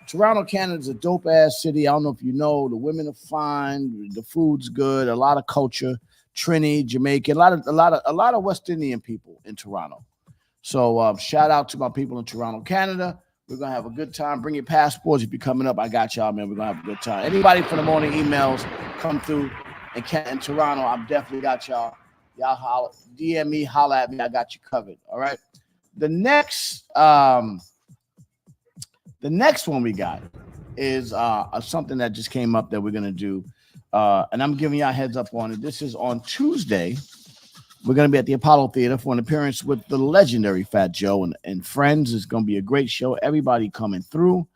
Toronto, Canada is a dope-ass city. I don't know if you know. The women are fine. The food's good. A lot of culture. Trini, Jamaican. A lot of West Indian people in Toronto. So shout out to my people in Toronto, Canada. We're going to have a good time. Bring your passports. If you're coming up, I got y'all, man. We're going to have a good time. Anybody from the morning emails come through in Toronto, I've definitely got y'all. Y'all holler, DM me, holler at me. I got you covered. All right. The next one we got is something that just came up that we're going to do. And I'm giving y'all a heads up on it. This is on Tuesday. We're going to be at the Apollo Theater for an appearance with the legendary Fat Joe and friends. It's going to be a great show. Everybody coming through,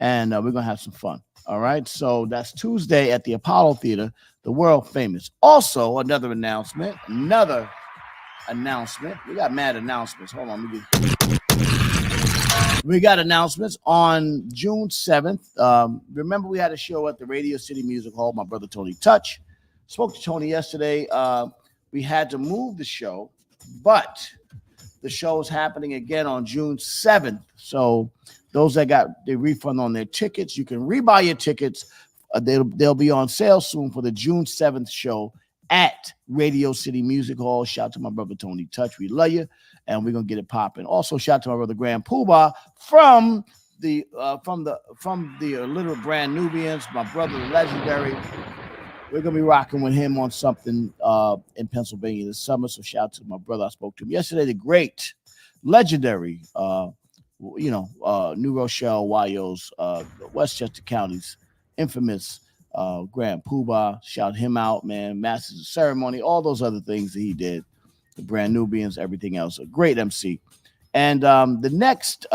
and we're going to have some fun. All right. So that's Tuesday at the Apollo Theater, the world famous. Also, another announcement. We got mad announcements. Hold on. We got announcements on June 7th. Remember, we had a show at the Radio City Music Hall. My brother Tony Touch spoke to Tony yesterday. We had to move the show, but the show is happening again on June 7th. So those that got the refund on their tickets, you can rebuy your tickets. They'll be on sale soon for the June 7th show at Radio City Music Hall. Shout out to my brother Tony Touch. We love you, and we're gonna get it popping. Also, shout out to my brother Grand Poobah from the Little Brand Nubians. My brother, the legendary. We're gonna be rocking with him on something in Pennsylvania this summer. So shout out to my brother. I spoke to him yesterday. The great, legendary, New Rochelle, Wyos, Westchester counties, infamous. Grand Poobah, shout him out, man. Masters of Ceremony, all those other things that he did, the Brand Nubians, everything else. A great MC. And the next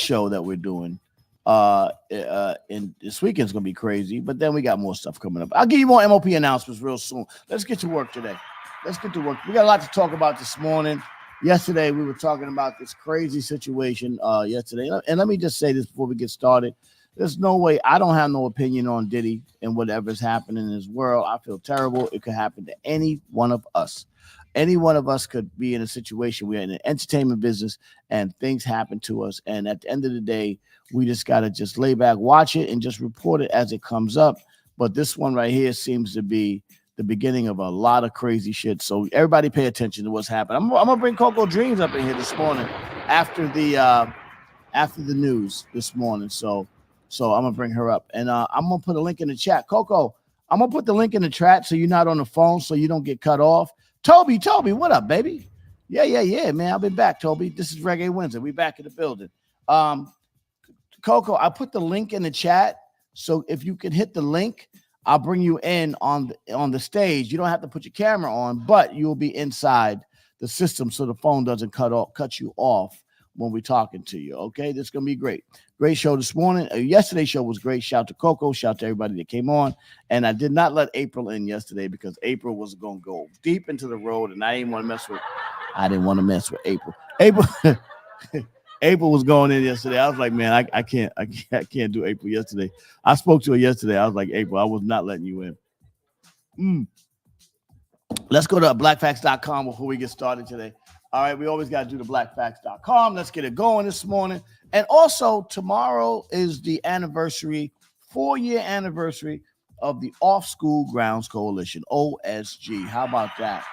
show that we're doing in this weekend's gonna be crazy, but then we got more stuff coming up. I'll give you more MOP announcements real soon. Let's get to work today. Let's get to work. We got a lot to talk about this morning. Yesterday we were talking about this crazy situation yesterday, and let me just say this before we get started. There's no way. I don't have no opinion on Diddy and whatever's happening in his world. I feel terrible. It could happen to any one of us. Any one of us could be in a situation. We're in the entertainment business and things happen to us. And at the end of the day, we just got to just lay back, watch it, and just report it as it comes up. but this one right here seems to be the beginning of a lot of crazy shit. So everybody pay attention to what's happening. I'm gonna bring Coco Dreams up in here this morning after the news this morning. So I'm gonna bring her up, and I'm gonna put a link in the chat. Coco, I'm gonna put the link in the chat so you're not on the phone, so you don't get cut off. Toby, what up, baby? Yeah, man. I'll be back, Toby. This is Reggae Wednesday. We back in the building. Coco, I put the link in the chat, so if you can hit the link, I'll bring you in on the stage. You don't have to put your camera on, but you'll be inside the system so the phone doesn't cut you off when we're talking to you. Okay, this is gonna be great. Great show this morning. Yesterday's show was great. Shout to Coco. Shout to everybody that came on. And I did not let April in yesterday because April was gonna go deep into the road, and I didn't want to mess with April. April was going in yesterday. I was like, man, I can't do April yesterday. I spoke to her yesterday. I was like, April, I was not letting you in. Let's go to blackfacts.com before we get started today. All right, we always got to do the blackfacts.com. Let's get it going this morning. And also, tomorrow is the 4-year anniversary of the Off School Grounds Coalition, OSG. How about that?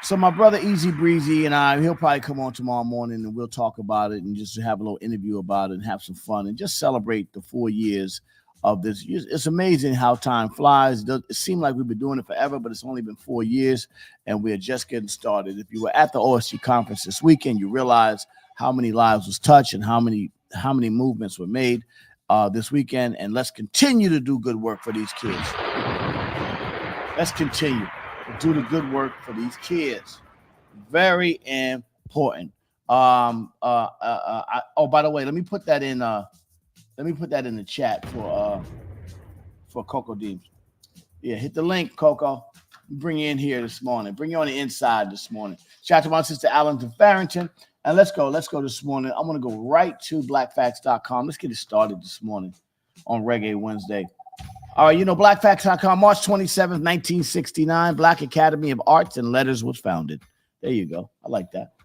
So my brother Easy Breezy and he'll probably come on tomorrow morning and we'll talk about it and just have a little interview about it and have some fun and just celebrate the 4 years of this. It's amazing how time flies. It seems like we've been doing it forever, but it's only been 4 years and we're just getting started. If you were at the OSG conference this weekend, you realize how many lives was touched and how many movements were made this weekend. And let's continue to do good work for these kids. Let's continue. Do the good work for these kids. Very important. By the way, let me put that in the chat for Coco Deems. Yeah, hit the link, Coco. Bring you in here this morning. Bring you on the inside this morning. Shout out to my sister Allington Farrington. And let's go this morning. I'm gonna go right to blackfacts.com. Let's get it started this morning on Reggae Wednesday. All right, blackfacts.com, March 27th, 1969, Black Academy of Arts and Letters was founded. There you go. I like that.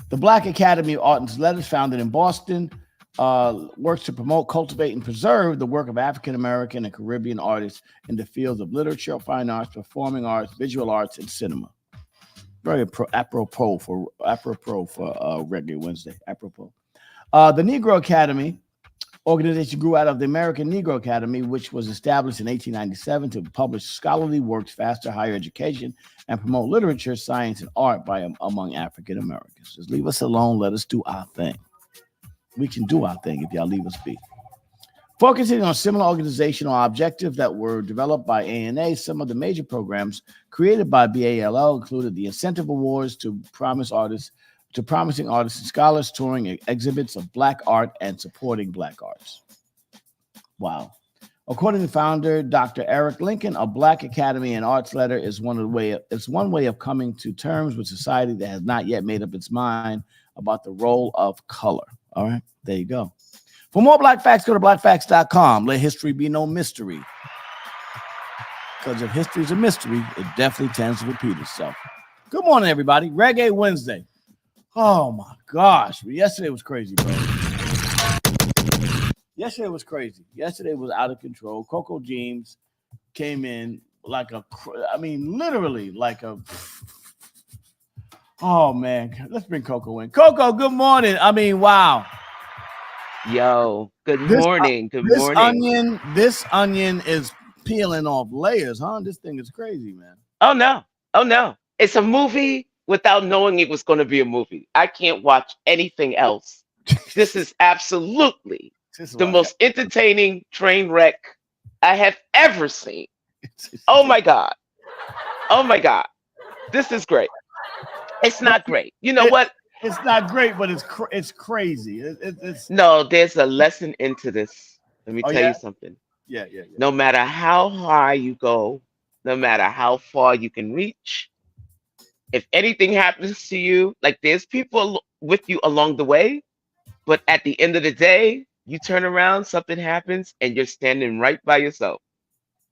The Black Academy of Arts and Letters, founded in Boston, works to promote, cultivate, and preserve the work of African-American and Caribbean artists in the fields of literature, fine arts, performing arts, visual arts, and cinema. Very apropos for Reggae Wednesday. Apropos. The Negro Academy organization grew out of the American Negro Academy, which was established in 1897 to publish scholarly works, foster higher education, and promote literature, science, and art among African Americans. Just leave us alone. Let us do our thing. We can do our thing if y'all leave us be. Focusing on similar organizational objectives that were developed by ANA, some of the major programs created by BALL included the incentive awards to promising artists and scholars, touring exhibits of Black art and supporting Black arts. Wow. According to founder Dr. Eric Lincoln, a Black Academy and Arts letter is one way of coming to terms with society that has not yet made up its mind about the role of color. All right, there you go. For more Black Facts, go to blackfacts.com. Let history be no mystery. Because if history is a mystery, it definitely tends to repeat itself. Good morning, everybody. Reggae Wednesday. Oh, my gosh. Yesterday was crazy, bro. Yesterday was crazy. Yesterday was out of control. Coco James came in literally like a... Oh, man. Let's bring Coco in. Coco, good morning. Wow. Yo, good morning. Good morning. This onion is peeling off layers, huh? This thing is crazy, man. Oh no. It's a movie without knowing it was going to be a movie. I can't watch anything else. This is absolutely the most entertaining train wreck I have ever seen. Oh my God. This is great. It's not great. You know what? It's not great, but it's crazy. No, there's a lesson into this. Let me tell you something. Yeah. No matter how high you go, no matter how far you can reach, if anything happens to you, like there's people with you along the way, but at the end of the day, you turn around, something happens, and you're standing right by yourself.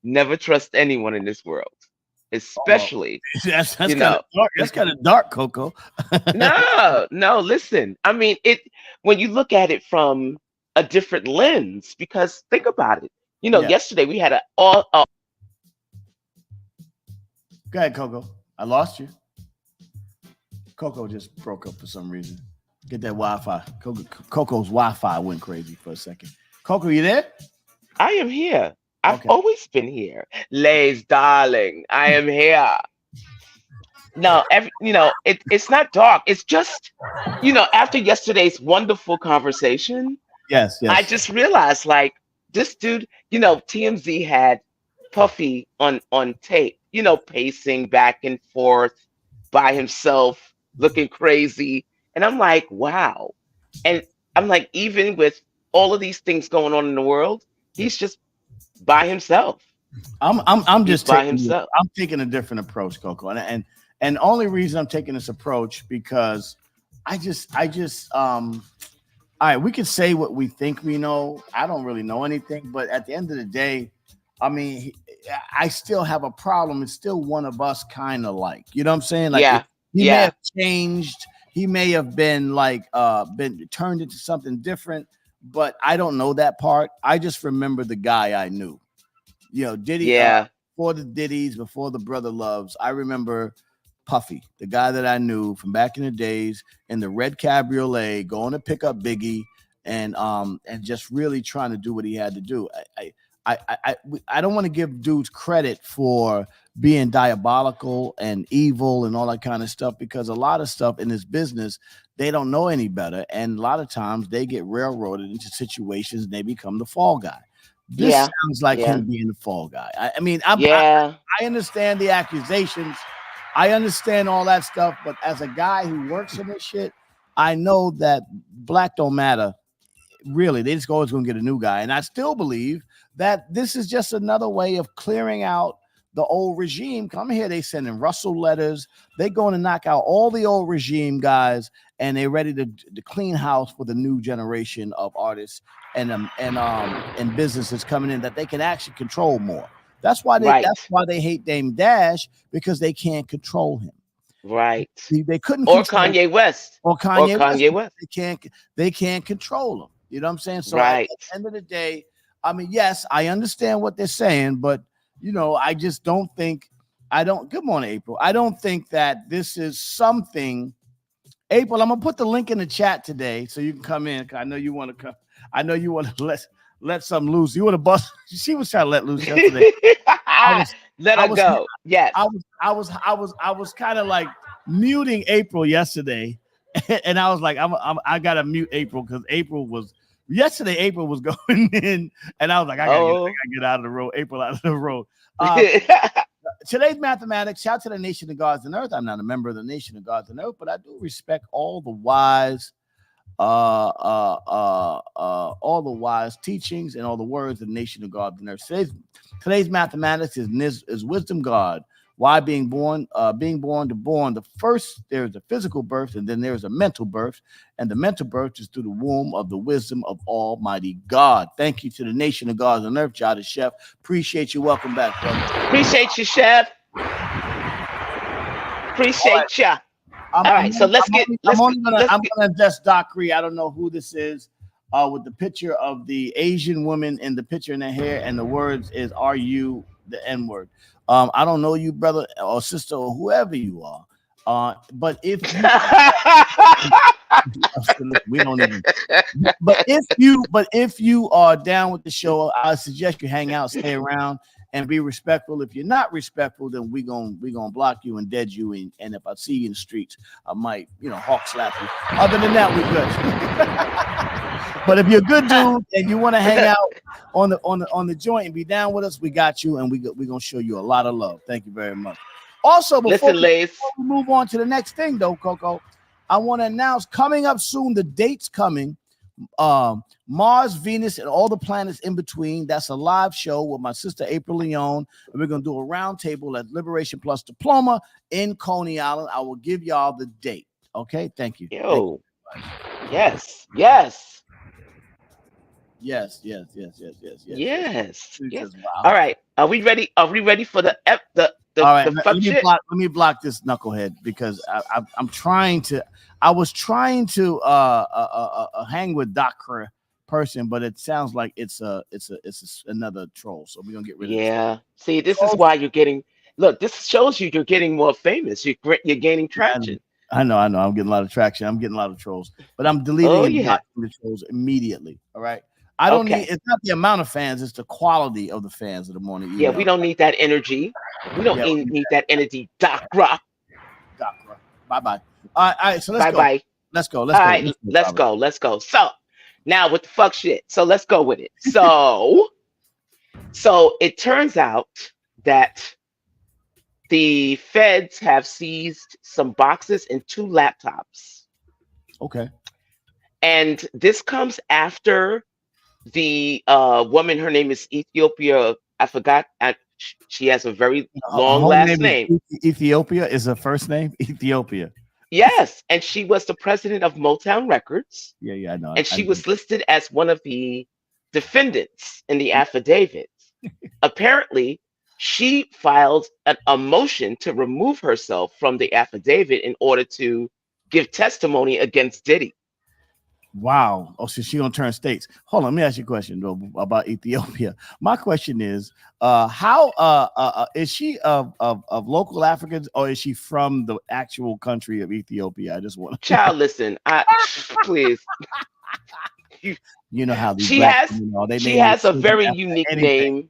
Never trust anyone in this world. Especially, that's kind of dark. That's kind of dark, Coco. No, listen. I mean, when you look at it from a different lens because think about it. Yeah. Yesterday we had Go ahead, Coco. I lost you. Coco just broke up for some reason. Get that Wi-Fi. Coco's Wi-Fi went crazy for a second. Coco, you there? I am here. I've Okay. always been here. Lays, darling, I am here. No, it's not dark. It's just, after yesterday's wonderful conversation, Yes. I just realized like this dude, TMZ had Puffy on tape, pacing back and forth by himself, looking crazy. And I'm like, wow. And I'm like, even with all of these things going on in the world, he's just by himself. I'm just by taking himself. I'm taking a different approach, Coco. And the only reason I'm taking this approach because I just all right, we can say what we think we know. I don't really know anything, but at the end of the day, I mean, I still have a problem. It's still one of us, kind of like, you know what I'm saying? Like, he may have changed. He may have been been turned into something different, but I don't know that part. I just remember the guy I knew. Diddy. Before the Diddies, before the Brother Loves, I remember Puffy, the guy that I knew from back in the days in the red cabriolet, going to pick up Biggie and just really trying to do what he had to do. I don't want to give dudes credit for being diabolical and evil and all that kind of stuff because a lot of stuff in this business, they don't know any better. And a lot of times they get railroaded into situations and they become the fall guy. This sounds like him being the fall guy. I understand the accusations. I understand all that stuff. But as a guy who works in this shit, I know that black don't matter. Really, they just always going to get a new guy. And I still believe that this is just another way of clearing out the old regime. Come here, they sending Russell letters. They're going to knock out all the old regime guys, and they're ready to clean house for the new generation of artists and businesses coming in that they can actually control more. That's why they hate Dame Dash, because they can't control him. Right. They couldn't or Kanye West. Or Kanye West. West. They can't control him. You know what I'm saying? So right. At the end of the day, I mean, yes, I understand what they're saying, but I just don't think good morning, April. I don't think that this is something. April, I'm gonna put the link in the chat today so you can come in. I know you want to come. I know you want to let something loose. You want to bust? She was trying to let loose yesterday. Let her go. Yes. I was kind of like muting April yesterday, and I was like, I gotta mute April because April was going in, and I was like, I gotta get out of the road. April out of the road. Today's mathematics. Shout to the nation of gods and earth. I'm not a member of the nation of gods and earth, but I do respect all the wise, all the wise teachings and all the words of the nation of gods and earth. Today's mathematics is wisdom God. Why being born to born. The first, there's a physical birth, and then there's a mental birth. And the mental birth is through the womb of the wisdom of Almighty God. Thank you to the nation of gods on earth, Jada Chef. Appreciate you. Welcome back, brother. Appreciate you, Chef. Appreciate you. All right, so I'm gonna address Doc Cree. I don't know who this is. With the picture of the Asian woman in the picture in her hair, and the words is "Are you the N-word?" I don't know you, brother or sister or whoever you are. But if we don't even. But if you are down with the show, I suggest you hang out, stay around, and be respectful. If you're not respectful, then we gonna block you and dead you. And if I see you in the streets, I might hawk slap you. Other than that, we good. But if you're a good dude and you want to hang out on the joint and be down with us, we got you, and we're gonna show you a lot of love. Thank you very much. Also, before we move on to the next thing, though, Coco, I want to announce coming up soon. The date's coming. Mars, Venus, and all the planets in between. That's a live show with my sister April Leone, and we're gonna do a roundtable at Liberation Plus Diploma in Coney Island. I will give y'all the date. Okay, thank you. Yo, thank you. Yes. Yes. Wow. All right. Are we ready? Are we ready for the all right, let me block this knucklehead because I was trying to hang with Doc person, but it sounds like it's another troll. So we're gonna get rid of this. Yeah. See, this is why you're getting. Look, this shows you're getting more famous. You're gaining traction. I know. I'm getting a lot of traction. I'm getting a lot of trolls, but I'm deleting Oh and yeah. blocking the trolls immediately. All right. I don't need. It's not the amount of fans; it's the quality of the fans of the morning. Yeah, we don't need that energy. We don't need that energy, Doc Rock. Doc Rock. Bye. All right. So let's go. Bye. Let's go. All right, let's go. So now with the fuck shit. So let's go with it. So it turns out that the feds have seized some boxes and 2 laptops. Okay. And this comes after the woman, her name is Ethiopia. I forgot. She has a very long last name. Ethiopia is her first name. Ethiopia. Yes, and she was the president of Motown Records. Yeah, I know. And she was listed as one of the defendants in the affidavit. Apparently, she filed a motion to remove herself from the affidavit in order to give testimony against Diddy. Wow. Oh, so she gonna turn states. Hold on, let me ask you a question though about Ethiopia. My question is, how is she of local Africans, or is she from the actual country of Ethiopia? I just want to Child, listen, please. You know how these she has a very unique name.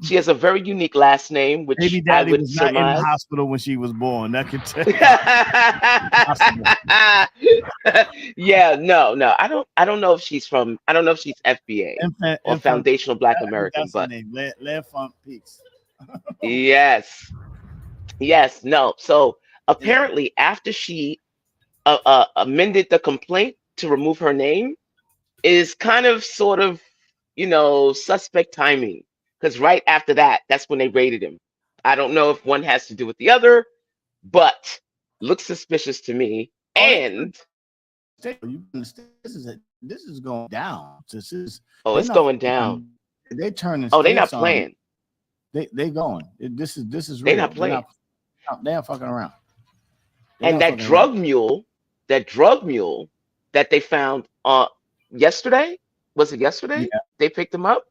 She has a very unique last name, which Baby Daddy was not in the hospital when she was born. That could tell. Yeah, no. I don't know if she's from. I don't know if she's FBA or Foundational Black American, but Peaks. Yes. No. So apparently, after she amended the complaint to remove her name, is kind of sort of suspect timing. Because right after that, that's when they raided him. I don't know if one has to do with the other, but looks suspicious to me. And this is going down. It's going down. They turning. Oh, they're not playing. They going. This is real. They're not playing. They're not fucking around. And that drug mule that they found yesterday, was it yesterday? Yeah. They picked him up.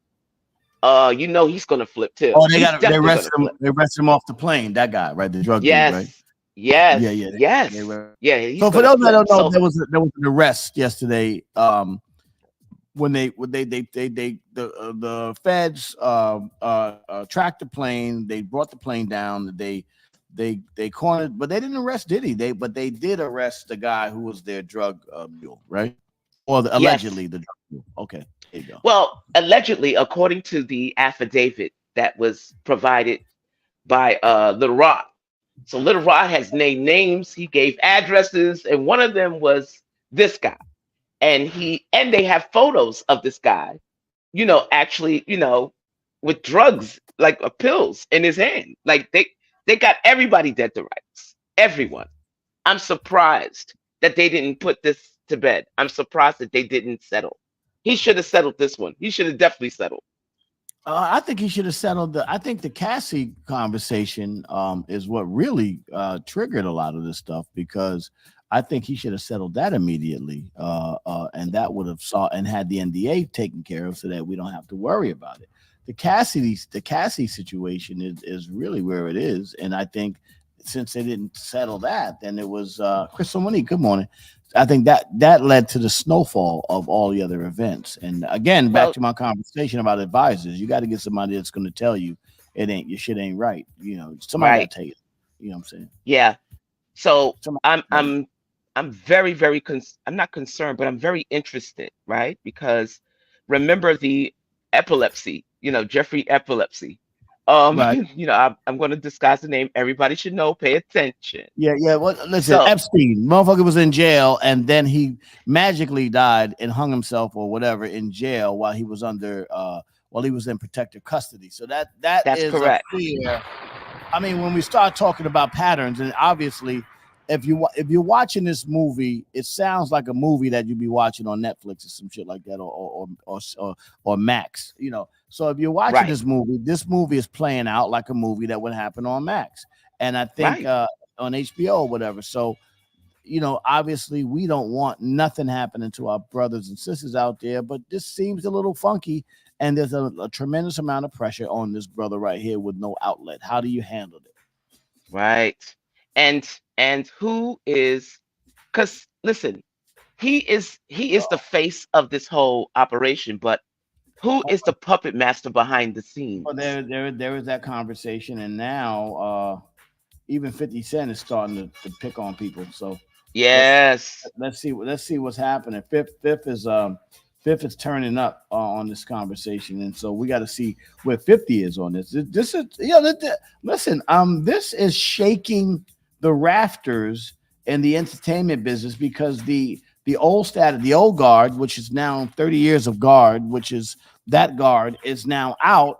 He's gonna flip too. Oh, they arrested him. They arrested him off the plane. That guy, right? The drug dude, right? Yes. Yeah. So for those that don't know, there was an arrest yesterday. When the feds tracked the plane, they brought the plane down. They cornered, but they didn't arrest Diddy. But they did arrest the guy who was their drug mule, right? Or allegedly the drug mule. Okay. Well, allegedly, according to the affidavit that was provided by Little Rod. So Little Rod has named names, he gave addresses, and one of them was this guy. And they have photos of this guy, actually, with drugs, like pills in his hand. Like they got everybody dead to rights. Everyone. I'm surprised that they didn't put this to bed. I'm surprised that they didn't settle. He should have settled this one. He should have definitely settled. I think he should have settled I think the Cassie conversation is what really triggered a lot of this stuff, because I think he should have settled that immediately, and that would have had the NDA taken care of, so that we don't have to worry about it. The Cassie situation is really where it is, and I think since they didn't settle that, then it was Crystal Monique. Good morning. I think that led to the snowfall of all the other events. And again, back to my conversation about advisors, you got to get somebody that's going to tell you your shit ain't right. Somebody got to tell you. You know what I'm saying? Yeah. So I'm very, very I'm not concerned, but I'm very interested, right? Because remember the epilepsy, Jeffrey Epilepsy. Right. I'm going to disguise the name. Everybody should know. Pay attention. Yeah. Well, listen, Epstein, motherfucker was in jail, and then he magically died and hung himself or whatever in jail while he was in protective custody. So that's is correct. I mean, when we start talking about patterns, and obviously, if you're watching this movie, it sounds like a movie that you'd be watching on Netflix or some shit like that, or Max. So if you're watching this movie is playing out like a movie that would happen on Max, and I think on HBO or whatever. So obviously we don't want nothing happening to our brothers and sisters out there, but this seems a little funky, and there's a tremendous amount of pressure on this brother right here with no outlet. How do you handle it? Right. And who is, because listen, he is the face of this whole operation, but who is the puppet master behind the scenes? Well, there is that conversation, and now even 50 Cent is starting to pick on people. So Yes. let's see what's happening. Fifth is turning up on this conversation, and so we got to see where 50 is on this. This is listen. This is shaking the rafters in the entertainment business, because the old guard, which is now 30 years of guard, which is that guard, is now out,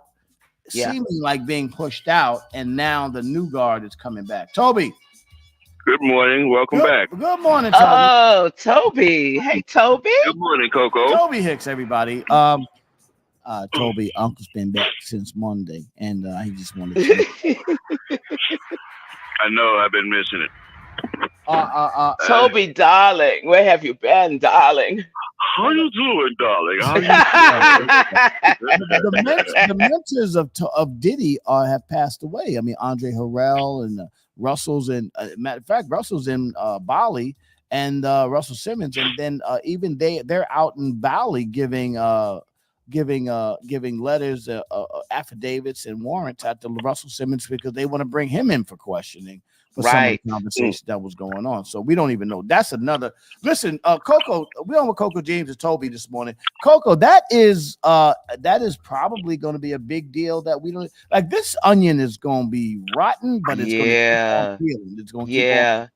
seeming like being pushed out, and now the new guard is coming back. Toby. Good morning. Welcome back. Good morning, Toby. Oh, Toby. Hey, Toby. Good morning, Coco. Toby Hicks, everybody. Toby, Uncle's been back since Monday, and he just wanted to. I know. I've been missing it. Toby, darling, where have you been, darling? How you doing, darling? How you the mentors of Diddy have passed away. I mean, Andre Harrell and Russell's in. Matter of fact, Russell's in Bali, and Russell Simmons, and then even they're out in Bali giving letters, affidavits, and warrants out to Russell Simmons, because they want to bring him in for questioning for some of the conversation that was going on. So we don't even know. That's another. Listen, Coco, we're on with Coco James and Toby this morning. Coco, that is probably going to be a big deal that we don't like. This onion is going to be rotten, but it's going to keep on peeling. It's going to keep on.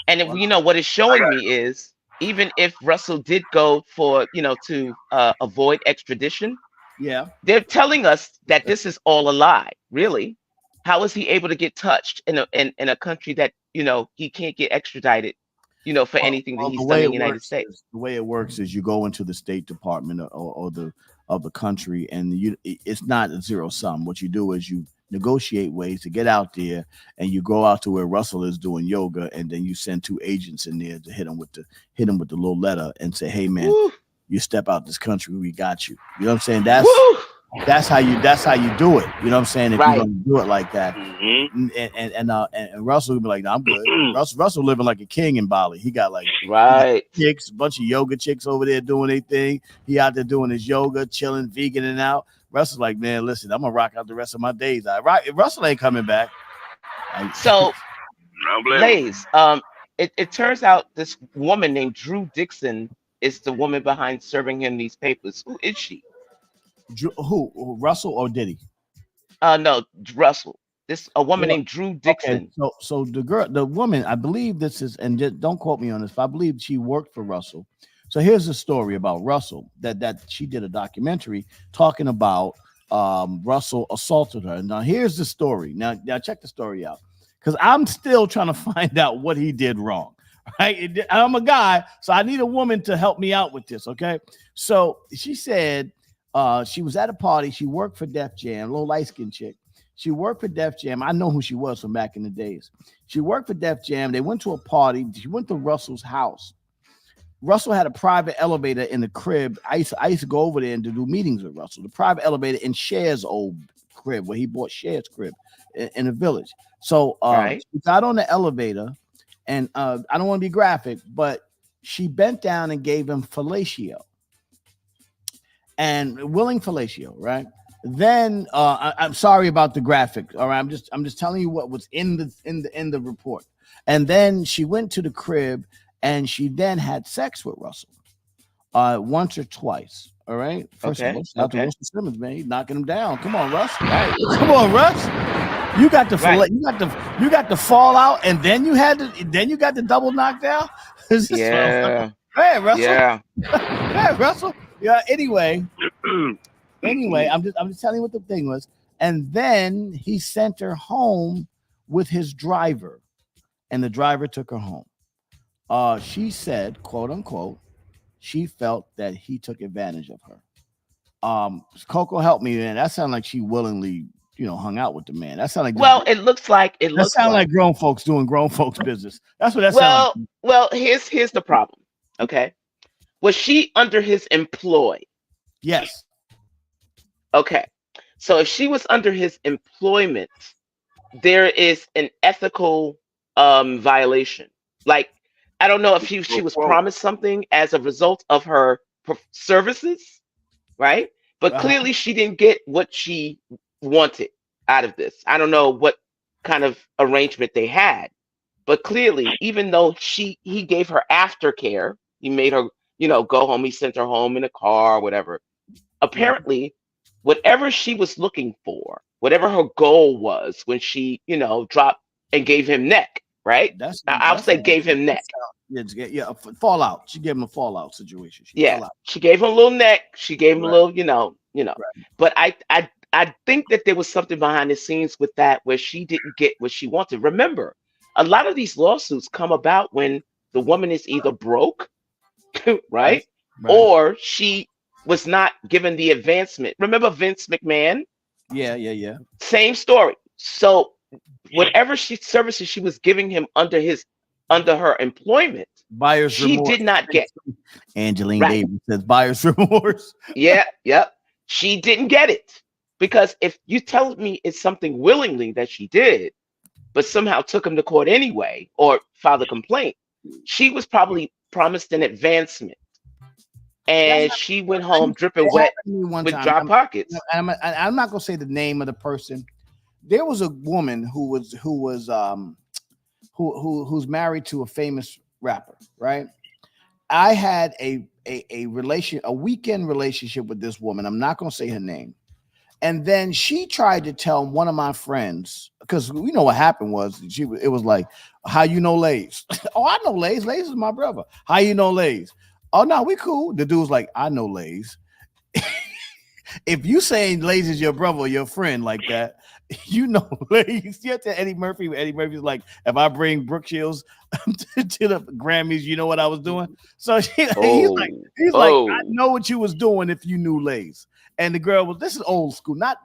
And if, what it's showing me is, even if Russell did go for, to avoid extradition, they're telling us that this is all a lie. Really, how is he able to get touched in a country that he can't get extradited, for anything that he's done in the United States? The way it works is you go into the State Department or the country, and it's not a zero sum. What you do is you negotiate ways to get out there, and you go out to where Russell is doing yoga, and then you send 2 agents in there to hit him with the little letter and say, "Hey man, you step out this country, we got you." You know what I'm saying? That's how you do it. You know what I'm saying? If you're gonna do it like that, and Russell would be like, "No, I'm good." Russell living like a king in Bali. He got like chicks, a bunch of yoga chicks over there doing their thing. He out there doing his yoga, chilling, veganing out. Russell's like, "Man, listen, I'm gonna rock out the rest of my days." Russell ain't coming back. So, Blaze, it turns out this woman named Drew Dixon is the woman behind serving him these papers. Who is she? Who? Russell or Diddy? No, Russell. A woman named Drew Dixon. Okay, so the woman, I believe this is, and just don't quote me on this, but I believe she worked for Russell. So here's the story about Russell that she did a documentary talking about Russell assaulted her. Now here's the story. Now check the story out, because I'm still trying to find out what he did wrong. Right? I'm a guy, so I need a woman to help me out with this. Okay, so she said she was at a party. She worked for Def Jam, a little light-skinned chick. She worked for Def Jam. I know who she was from back in the days. She worked for Def Jam. They went to a party. She went to Russell's house. Russell had a private elevator in the crib. I used to go over there and to do meetings with Russell. The private elevator in Cher's old crib, where he bought Cher's crib in the village. So she got on the elevator, and I don't want to be graphic, but she bent down and gave him fellatio. And willing fellatio, right? Then I'm sorry about the graphic. All right, I'm just telling you what was in the report. And then she went to the crib, and she then had sex with Russell once or twice. All right. First of all, shout out to Russell Simmons, man. He's knocking him down. Come on, Russ. Right. Come on, Russ. You got the you got the fallout, and then you got the double knockdown. Yeah. Hey, Russell. Yeah. Hey, Russell. Yeah. Anyway, I'm just telling you what the thing was, and then he sent her home with his driver, and the driver took her home. She said, quote unquote, she felt that he took advantage of her. Coco, help me, man. That sounded like she willingly hung out with the man. That sound like Well, it looks like that sound like grown folks doing grown folks business. That's what that sounds like. Well, here's the problem. Okay, was she under his employ? Yes. Okay, so if she was under his employment, there is an ethical violation. Like, I don't know if she was promised something as a result of her services, right? But clearly she didn't get what she wanted out of this. I don't know what kind of arrangement they had, but clearly, even though he gave her aftercare, he made her, go home. He sent her home in a car, or whatever. Apparently, whatever she was looking for, whatever her goal was when she, dropped and gave him neck, right? I'll say gave him neck. Yeah, fallout. She gave him a fallout situation. She gave him a little neck. She gave him a little, Right. But I think that there was something behind the scenes with that where she didn't get what she wanted. Remember, a lot of these lawsuits come about when the woman is either broke, right? Or she was not given the advancement. Remember Vince McMahon? Yeah. Same story. So whatever services she was giving him under her employment, buyer's remorse. Did not get. Angeline Davis says buyer's remorse. Yep. She didn't get it. Because if you tell me it's something willingly that she did, but somehow took him to court anyway or filed a complaint, she was probably promised an advancement. And she went home dripping wet with dry pockets. I'm not gonna say the name of the person. There was a woman who's married to a famous rapper, right? I had a weekend relationship with this woman. I'm not gonna say her name. And then she tried to tell one of my friends, because we know what happened was it was like, how you know Lays? Oh, I know Lays. Lays is my brother. How you know Lays? Oh, no, we cool. The dude's like, I know Lays. If you saying Lays is your brother or your friend like that, you know Lays. You have to Eddie Murphy. Eddie Murphy's like, if I bring Brooke Shields to the Grammys, you know what I was doing? So he's like, I know what you was doing if you knew Lays. And the girl was, this is old school, not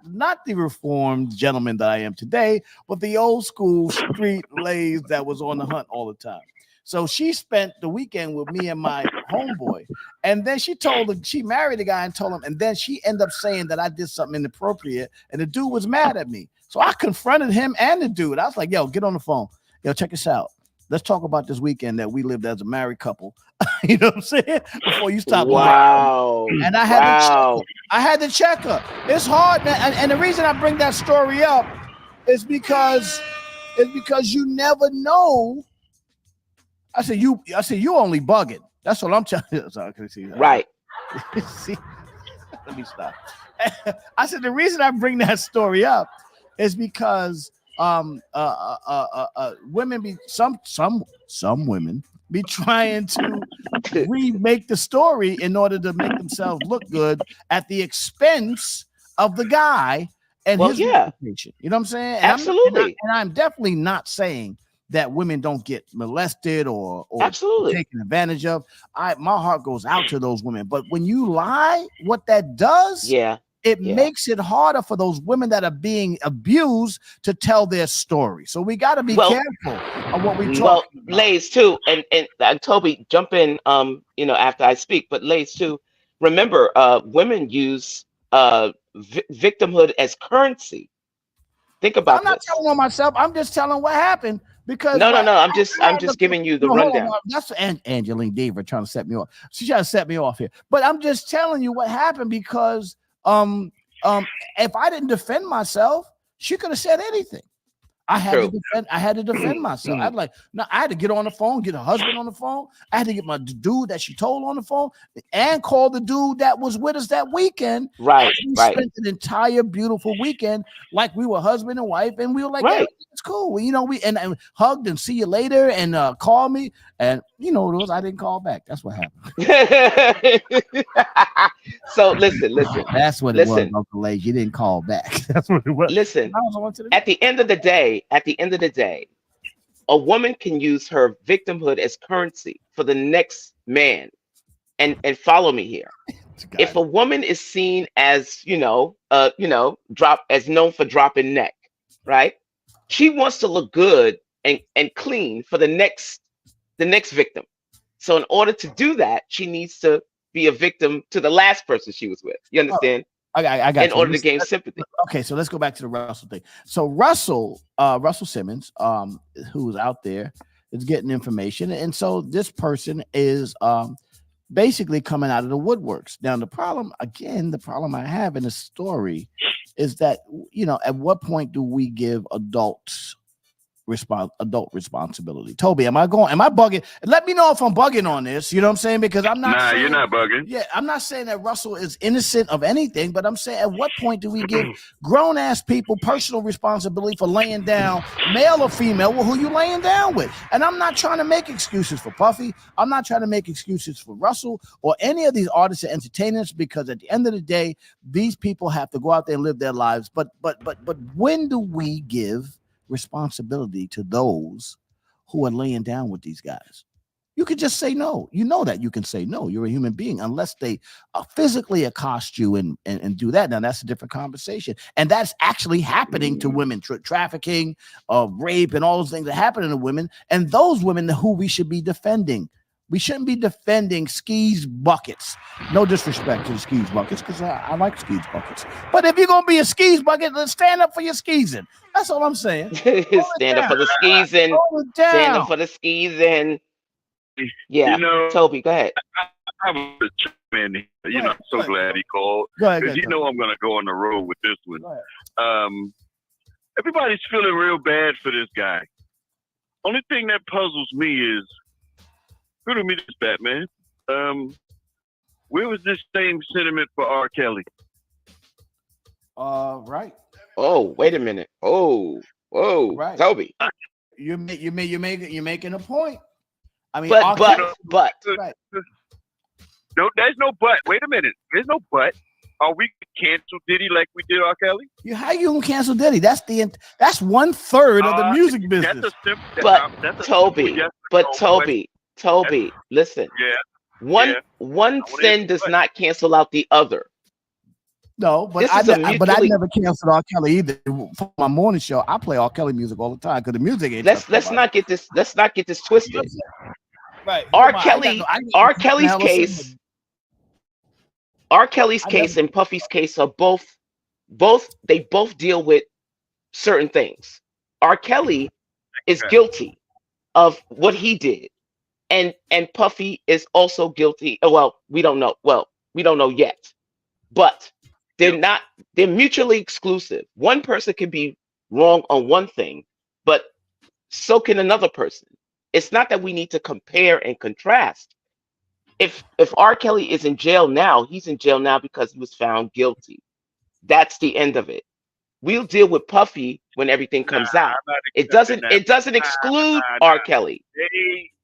the reformed gentleman that I am today, but the old school street Lays that was on the hunt all the time. So she spent the weekend with me and my homeboy. And then she married the guy and told him, and then she ended up saying that I did something inappropriate. And the dude was mad at me. So I confronted him and the dude. I was like, yo, get on the phone. Yo, check this out. Let's talk about this weekend that we lived as a married couple. You know what I'm saying? Before you stop. Wow. And I had to check her. It's hard, man. And the reason I bring that story up is because you never know. I said you only bugging. That's what I'm telling you. Sorry, can you see that? Right. See? Let me stop. I said the reason I bring that story up is because women be some women be trying to remake the story in order to make themselves look good at the expense of the guy and his reputation. You know what I'm saying? And absolutely. I'm definitely not saying that women don't get molested or absolutely taken advantage of. My heart goes out to those women. But when you lie, what that does, it makes it harder for those women that are being abused to tell their story. So we got to be careful of what we talk about. Lays too, and Toby, jump in, after I speak. But Lays too, remember, women use victimhood as currency. Think about I'm not telling on myself. I'm just telling what happened. Because no. I'm just giving you the rundown. That's Angeline Davis trying to set me off. She's trying to set me off here. But I'm just telling you what happened because if I didn't defend myself, she could have said anything. I had to defend myself. I'd like, no, I had to get on the phone, get her husband on the phone. I had to get my dude that she told on the phone and call the dude that was with us that weekend. Right. We spent an entire beautiful weekend like we were husband and wife, and we were like, yeah, it's cool. We and hugged and see you later and call me. And I didn't call back. That's what happened. So listen. That's what it was, Uncle Lays. You didn't call back. That's what it was. Listen, at the end of the day, a woman can use her victimhood as currency for the next man. And follow me here. if a woman is seen as, drop as known for dropping neck, right? She wants to look good and clean for the next victim. So in order to do that, she needs to be a victim to the last person she was with. You understand? I got in order to gain sympathy. Okay, so let's go back to the Russell thing. So Russell Simmons, who's out there, is getting information, and so this person is basically coming out of the woodworks. Now, the problem I have in the story is that, at what point do we give adult responsibility? Toby, am I bugging? Let me know if I'm bugging on this. You know what I'm saying? Because I'm not. Nah, you're not bugging. Yeah, I'm not saying that Russell is innocent of anything, but I'm saying, at what point do we give grown ass people personal responsibility for laying down, male or female, who you laying down with? And I'm not trying to make excuses for Puffy. I'm not trying to make excuses for Russell or any of these artists and entertainers, because at the end of the day, these people have to go out there and live their lives. But when do we give responsibility to those who are laying down with these guys? You could just say no. You know that you can say no. You're a human being, unless they physically accost you and do that. Now that's a different conversation, and that's actually happening to women. Trafficking, rape, and all those things that happen to women, and those women who we should be defending. We shouldn't be defending skis buckets. No disrespect to the skis buckets, because I like skis buckets. But if you're going to be a skis bucket, then stand up for your skeezing. That's all I'm saying. Stand up for the skeezing. Stand up for the skeezing. Yeah. Toby, go ahead. I was a man. I'm so glad he called. Because I'm going to go on the road with this one. Everybody's feeling real bad for this guy. Only thing that puzzles me is, who do me this Batman? Where was this same sentiment for R. Kelly? Right. Oh, wait a minute. Oh, whoa, right. Toby. You're making a point. I mean, but. Right. No, there's no but. Wait a minute. There's no but. Are we cancel Diddy like we did R. Kelly? How you gonna cancel Diddy? That's 1/3 of the music business. Toby, listen. Yeah. One sin does not cancel out the other. No, but I never canceled R. Kelly either. For my morning show, I play R. Kelly music all the time because the music ain't. Let's not get this twisted. Right. R. Kelly's case and Puffy's case are both deal with certain things. R. Kelly is guilty of what he did, and Puffy is also guilty. Well, we don't know. Well, we don't know yet, but they're mutually exclusive. One person can be wrong on one thing, but so can another person. It's not that we need to compare and contrast. If R. Kelly is in jail now, he's in jail now because he was found guilty. That's the end of it. We'll deal with Puffy when everything comes out. It doesn't exclude R. Kelly.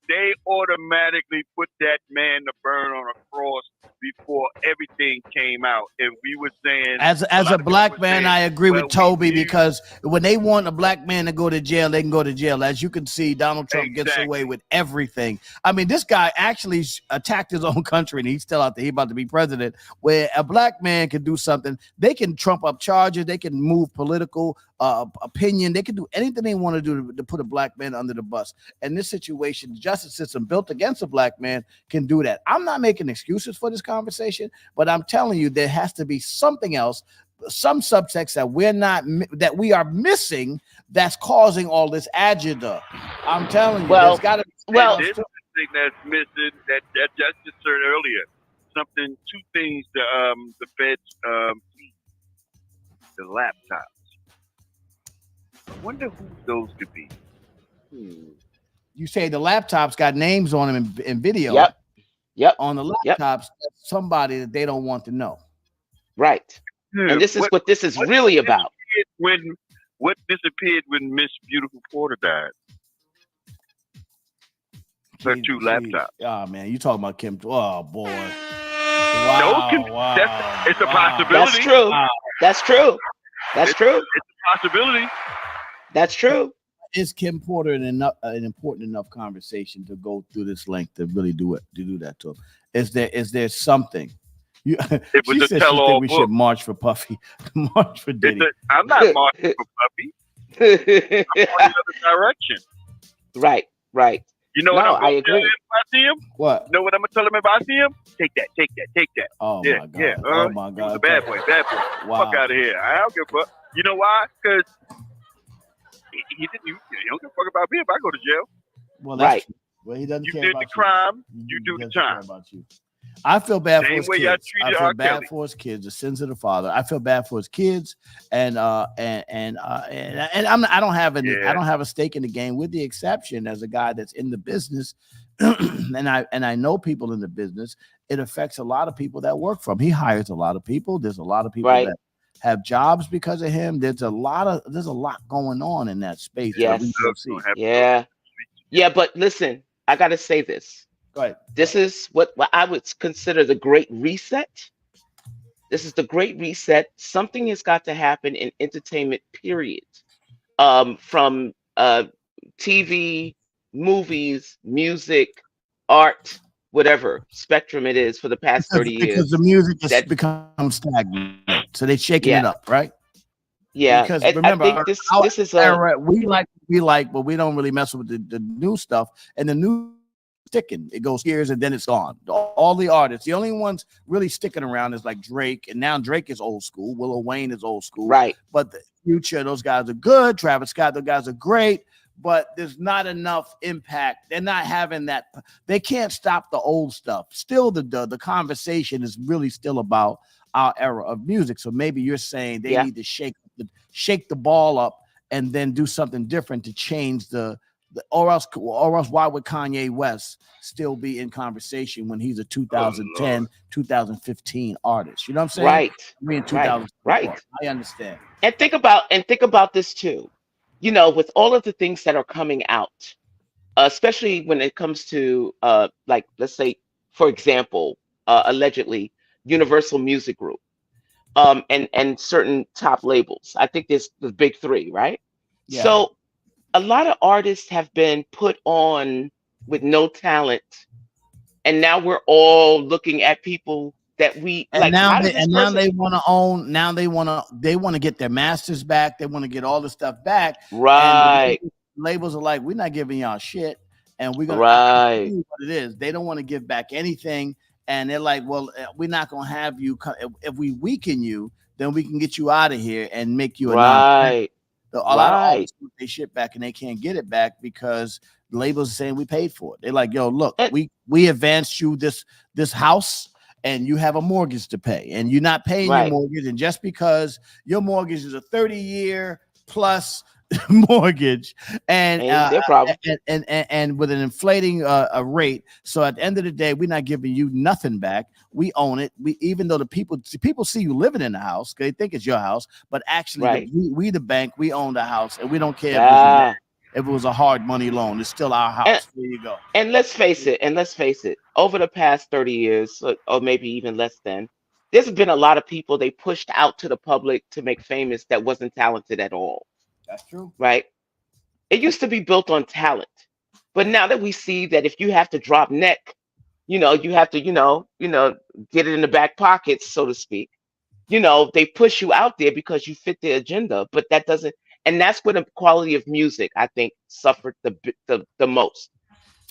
They automatically put that man to burn on a cross before everything came out. And we were saying, as a black man, I agree with Toby, because when they want a black man to go to jail, they can go to jail. As you can see, Donald Trump gets away with everything. I mean, this guy actually attacked his own country, and he's still out there. He's about to be president. Where a black man can do something, they can trump up charges, they can move political opinion, they can do anything they want to do to put a black man under the bus. And this situation, the justice system built against a black man can do that. I'm not making excuses for this conversation, but I'm telling you, there has to be something else, some subtext that we are missing, that's causing all this agita. I'm telling you, there's got to be. Well, this is the thing that's missing that Justice said earlier. Two things. The feds, the laptops. I wonder who those could be. You say the laptops got names on them in video. Yep. On the laptops, somebody that they don't want to know. Right. And this is what this is really about. What disappeared when Miss Beautiful Porter died? Her two laptops. Oh man, you talking about Kim? Oh boy. Wow. It's a possibility. That's true. Wow. That's true. That's true. It's a possibility. That's true. Is Kim Porter an important enough conversation to go through this length to really do that to him? Is there something? You, It was she a said she tell-all think we book. should march for Puffy, march for Diddy. I'm not marching for Puppy. I'm going the other direction. Right. You know No, what I'm I going to tell agree. him if I see him? What? You know what I'm going to tell him if I see him? Take that. Oh Yeah, my god! yeah. Oh my He was god! a bad boy. Wow. Fuck out of here. I don't give a fuck. You know why? Because he don't give a fuck about me if I go to jail. Well, that's Right. true. Well, he doesn't You care did about the crime, you He do the doesn't care time. about you. I feel bad for Same his way y'all kids. I treated feel R. bad Kelly. for his kids. The sins of the father. I feel bad for his kids, and I don't have any. Yeah. I don't have a stake in the game, with the exception as a guy that's in the business, and I know people in the business. It affects a lot of people that work for him. He hires a lot of people. There's a lot of people Right. that have jobs because of him. There's a lot going on in that space that we Yes. don't see. Yeah, but listen, I got to say this. Go ahead. This is what I would consider the Great Reset. This is the Great Reset. Something has got to happen in entertainment, period. From TV, movies, music, art, whatever spectrum it is for the past 30 years. Because the music has become stagnant. So they're shaking it up, right? Yeah. Because And remember, I think this is era, we like, but we don't really mess with the new stuff. And the new sticking, it goes years and then it's gone. All the artists, the only ones really sticking around is like Drake, and now Drake is old school. Willow Wayne is old school, right? But the Future, those guys are good. Travis Scott, those guys are great. But there's not enough impact. They're not having that. They can't stop the old stuff. Still, the conversation is really still about our era of music. So maybe you're saying they need to shake the ball up and then do something different to change or else why would Kanye West still be in conversation when he's a 2010, 2015 artist? You know what I'm saying? Right. I mean, 2000. Right. I understand. And think about this too. You know, with all of the things that are coming out, especially when it comes to like, let's say, for example, allegedly Universal Music Group, and certain top labels. I think there's the big three, right? Yeah. So a lot of artists have been put on with no talent, and now we're all looking at people that we and like. now they want to own. Now they want to get their masters back. They want to get all the stuff back. Right. And labels are like, we're not giving y'all shit, and we're gonna right. What it is. They don't want to give back anything, and they're like, well, we're not gonna have you. If we weaken you, then we can get you out of here and make you a right. So a lot of artists want their shit back and they can't get it back because the labels are saying we paid for it. They're like, yo, look, we advanced you this house and you have a mortgage to pay and you're not paying your mortgage. And just because your mortgage is a 30-year plus mortgage and with an inflating rate. So at the end of the day, we're not giving you nothing back. We own it. Even though the people see you living in the house, they think it's your house, but actually we the bank, we own the house and we don't care if it was a hard money loan. It's still our house. There you go. And let's face it, over the past 30 years, or maybe even less than, there's been a lot of people they pushed out to the public to make famous that wasn't talented at all. That's true. Right? It used to be built on talent. But now that we see that if you have to drop neck, you have to, get it in the back pockets, so to speak. They push you out there because you fit their agenda, but that doesn't, and that's where the quality of music, I think, suffered the most.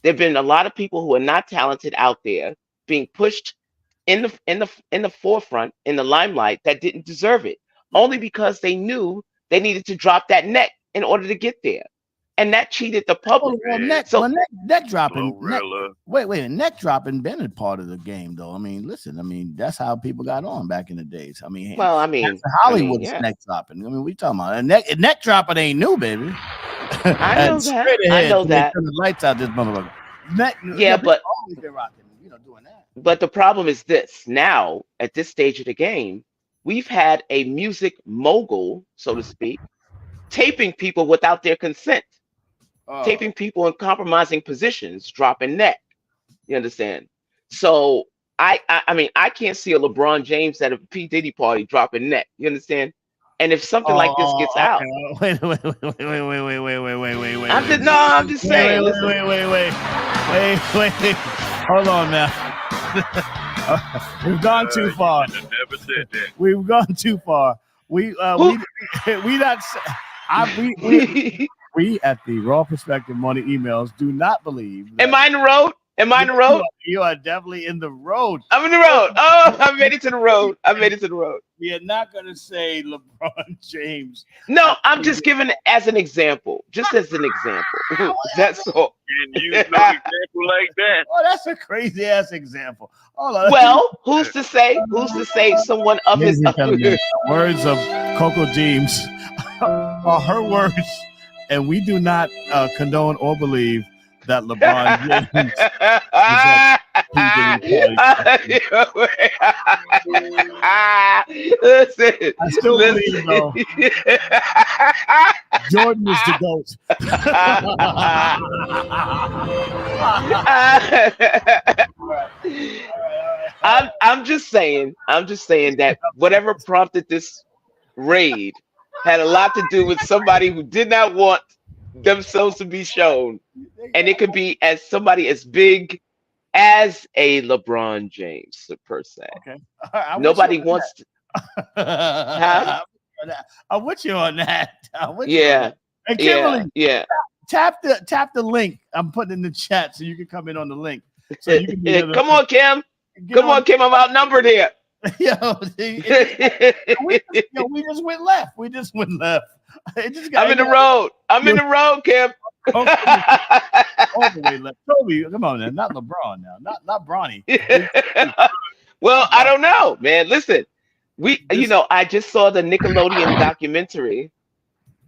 There've been a lot of people who are not talented out there being pushed in the forefront, in the limelight, that didn't deserve it, only because they knew they needed to drop that neck in order to get there, and that cheated the public. Neck dropping. Neck dropping been a part of the game, though. I mean, listen. That's how people got on back in the days. Hollywood is neck dropping. We talking about neck dropping ain't new, baby. I know that. Turn the lights out, this motherfucker. But always been rocking, doing that. But the problem is this: now at this stage of the game, we've had a music mogul, so to speak, taping people without their consent, taping people in compromising positions, dropping neck. You understand? So I can't see a LeBron James at a P. Diddy party dropping neck. You understand? And if something like this gets out, wait. I'm just saying. Wait. Hold on now. We've gone too far. Never said that. We've gone too far. We not. We at the Raw Perspective Morning Emails do not believe. Am I in the road? Am I in the road? You are definitely in the road. I'm in the road. Oh, I made it to the road. I made it to the road. We are not going to say LeBron James. No, I'm just giving it as an example. Just as an example. That's all. And use no example like that. Oh, that's a crazy ass example. Hold on. Well, who's to say? Who's to say someone of his the words of Coco James are her words, and we do not condone or believe that LeBron James Listen, I still believe though. Jordan is the GOAT. I'm just saying that whatever prompted this raid had a lot to do with somebody who did not want themselves to be shown, and it could be as somebody as big as a LeBron James per se. Okay. Nobody wants to. Huh? I'm with you on that. Yeah. And Kimberly, yeah. Tap the link I'm putting in the chat so you can come in on the link. So you can come on, Kim. Come on, Kim. I'm outnumbered here. we just went left. I'm in the road. I'm in the road, Kim. All the way left. Toby, come on now. Not LeBron now. Not Bronny. Well, I don't know, man. Listen, I just saw the Nickelodeon documentary.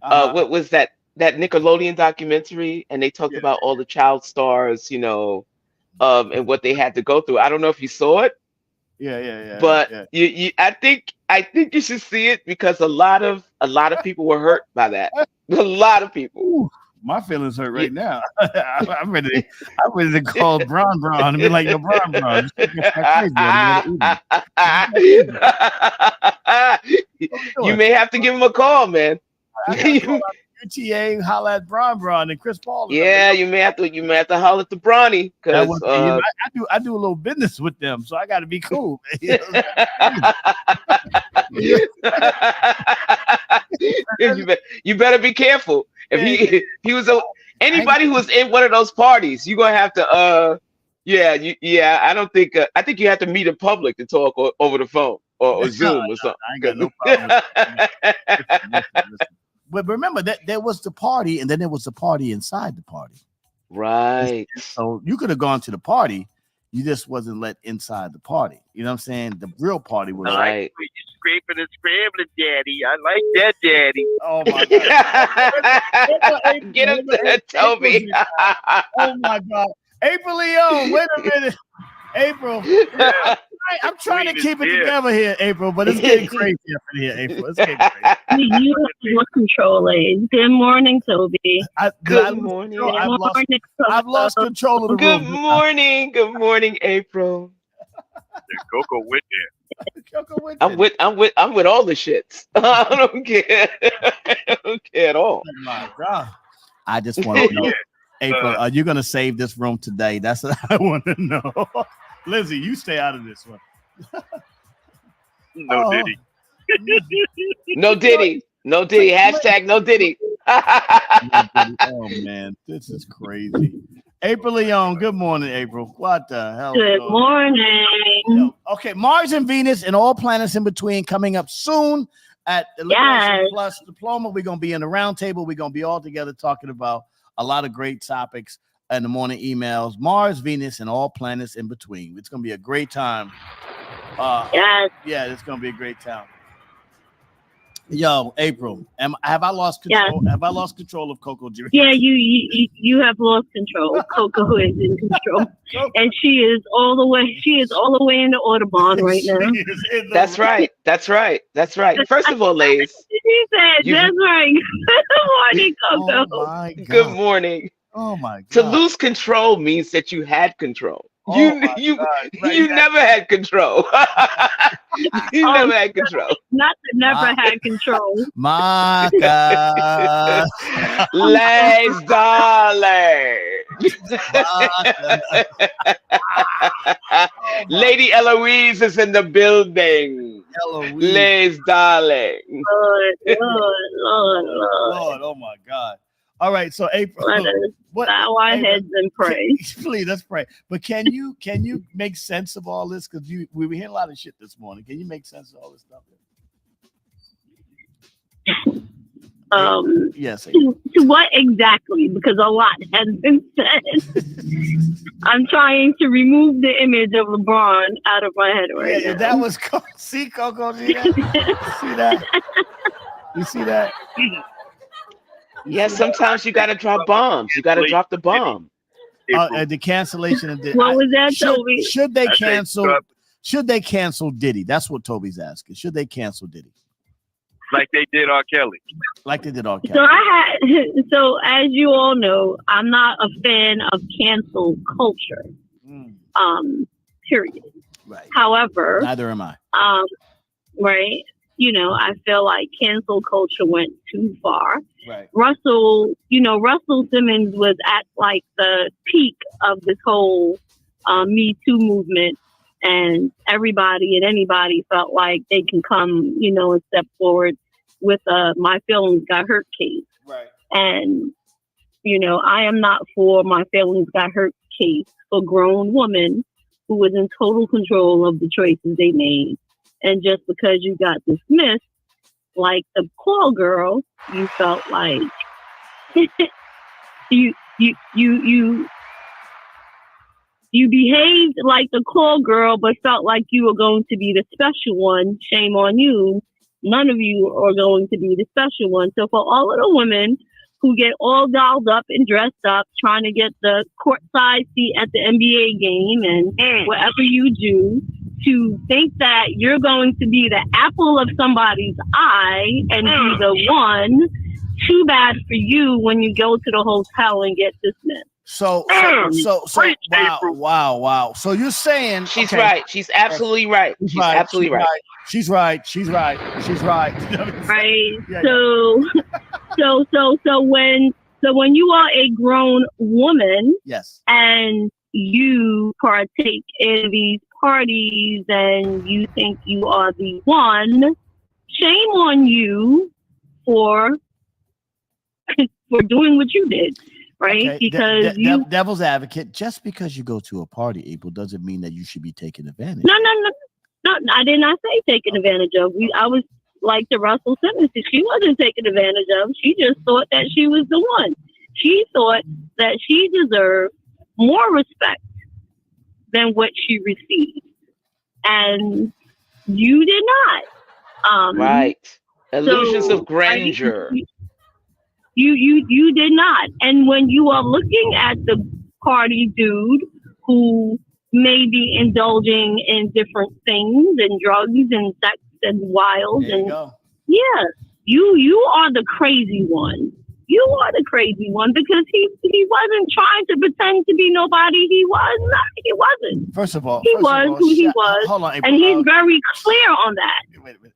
What was that Nickelodeon documentary? And they talked about all the child stars, and what they had to go through. I don't know if you saw it. Yeah. But I think you should see it because a lot of people were hurt by that. A lot of people. Ooh, my feelings hurt right now. I'm ready to call Bron and be like, Bron. You may have to give him a call, man. UTA, holla at Bron and Chris Paul. Yeah, you may have to holler at the Bronny because I do a little business with them, so I got to be cool. You better be careful. If he was anybody who was in one of those parties, you're gonna have to I think you have to meet in public to talk over the phone or Zoom or something. I ain't got no problem. Listen. But remember that there was the party, and then there was the party inside the party. Right. So you could have gone to the party, you just wasn't let inside the party. You know what I'm saying? The real party was right. You scraping and scrambling, Daddy. I like that, Daddy. Oh my God! Get him to Toby. Oh my God! April Leon, wait a minute, April. I'm trying to keep it together here, April, but it's getting crazy up in here, April. It's getting crazy. You have control, ladies. Good morning, Toby. Good morning. I've lost control of the room. Good morning, April. Coco went there. I'm with all the shits. I don't care. I don't care at all. Oh my God. I just want to know, April, are you gonna save this room today? That's what I want to know. Lizzie, you stay out of this one. No Diddy. No Diddy. No Diddy. Hashtag no Diddy. Oh man, this is crazy. April Leon, good morning, April. What the hell? Good morning. Okay, Mars and Venus and all planets in between coming up soon at Liberation Plus Diploma. We're gonna be in the round table. We're gonna be all together talking about a lot of great topics in the morning emails. Mars, Venus, and all planets in between. It's gonna be a great time. Yeah, it's gonna be a great time. Yo, April, have I lost control? Have I lost control of Coco Jury? Yeah, you have lost control. Coco is in control, and she is all the way in the Audubon right now. That's right. First of all, ladies, she said, "That's right." Good morning, Coco. Good morning. Oh my God. To lose control means that you had control. You never had control. You never had control. Not that never had control. My God. Les darling. Lady Eloise is in the building. Les darling. Lord. Oh my God. All right, so April, bow our heads and pray. Please, let's pray. But can you make sense of all this? Because we were hearing a lot of shit this morning. Can you make sense of all this stuff? Yes. To what exactly? Because a lot has been said. I'm trying to remove the image of LeBron out of my head right now. That was see, Coco. See that? You see that? Yes, sometimes you gotta drop bombs. You gotta drop the bomb. The cancellation of Diddy. What was that, Toby? Should they cancel? Should they cancel Diddy? That's what Toby's asking. Should they cancel Diddy? Like they did R. Kelly. Like they did R. Kelly. So as you all know, I'm not a fan of cancel culture. Period. Right. However, neither am I. Right. You know, I feel like cancel culture went too far. Right. Russell Simmons was at like the peak of this whole Me Too movement, and everybody and anybody felt like they can come, and step forward with My Feelings Got Hurt case. Right. And, I am not for My Feelings Got Hurt case for grown women who was in total control of the choices they made. And just because you got dismissed, like the call girl, you felt like you behaved like the call girl, but felt like you were going to be the special one. Shame on you. None of you are going to be the special one. So for all of the women who get all dolled up and dressed up, trying to get the courtside seat at the NBA game and whatever you do, to think that you're going to be the apple of somebody's eye and be the one, too bad for you when you go to the hotel and get dismissed. So wow. So you're saying she's right. She's absolutely right. She's absolutely right. She's right. Right. Yeah. So when you are a grown woman, yes, and you partake in these parties and you think you are the one, shame on you for doing what you did, right? Okay. Because devil's advocate, just because you go to a party, April, doesn't mean that you should be taken advantage. No, I did not say taken advantage of. I was like the Russell Simmons. She wasn't taken advantage of. She just thought that she was the one. She thought that she deserved more respect than what she received, and you did not. Right. Illusions of grandeur. You did not. And when you are looking at the party dude who may be indulging in different things and drugs and sex and wild, you are the crazy one. You are the crazy one because he wasn't trying to pretend to be nobody he was not. He wasn't. First of all, he was who he was. Hold on, April, and he's very clear on that. Wait a minute.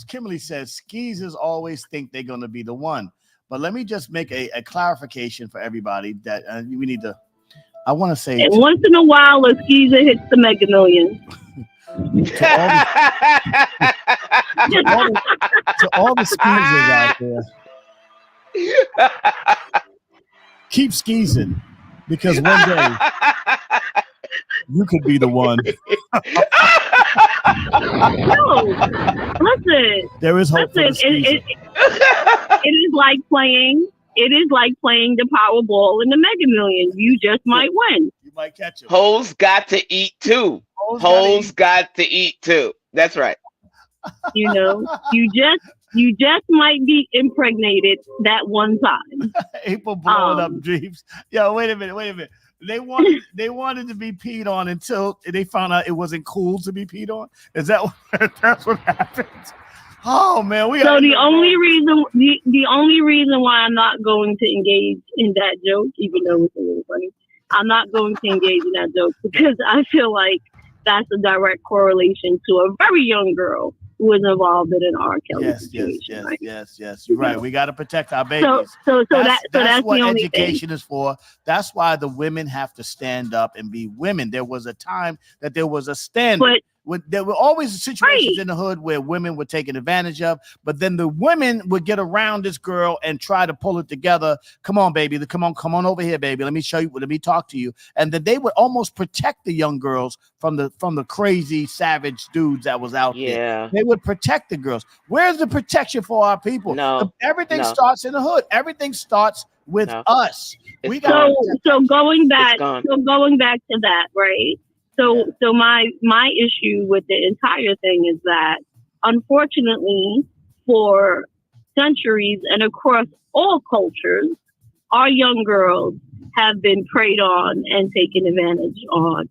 Kimberly says skeezers always think they're going to be the one. But let me just make a clarification for everybody that we need to. I want to say. And once in a while, a skeezer hits the Mega Millions. To all the skeezers out there, keep skeezing, because one day you could be the one. No, listen. There is hope. Listen, it is like playing. It is like playing the Powerball in the Mega Millions. You just might win. You might catch it. Hoes got to eat too. Hoes got to eat too. That's right. You know, you just might be impregnated that one time. April blowing up dreams. Yo, wait a minute. They wanted to be peed on until they found out it wasn't cool to be peed on. Is that that's what happened? Oh man, so the only reason why I'm not going to engage in that joke, even though it's a little funny, I'm not going to engage in that joke because I feel like that's a direct correlation to a very young girl who was involved in an R. Kelly situation. Yes. You're right. We got to protect our babies. So that's that's what the only education thing. is for. That's why the women have to stand up and be women. There was a time that there was a standard. There were always situations in the hood where women were taken advantage of, but then the women would get around this girl and try to pull it together. Come on, baby. Come on over here, baby. Let me show you. Let me talk to you. And then they would almost protect the young girls from the crazy savage dudes that was out there. They would protect the girls. Where's the protection for our people? Everything starts in the hood. Everything starts with us. We got so going back to that, right? So my issue with the entire thing is that, unfortunately, for centuries and across all cultures, our young girls have been preyed on and taken advantage of,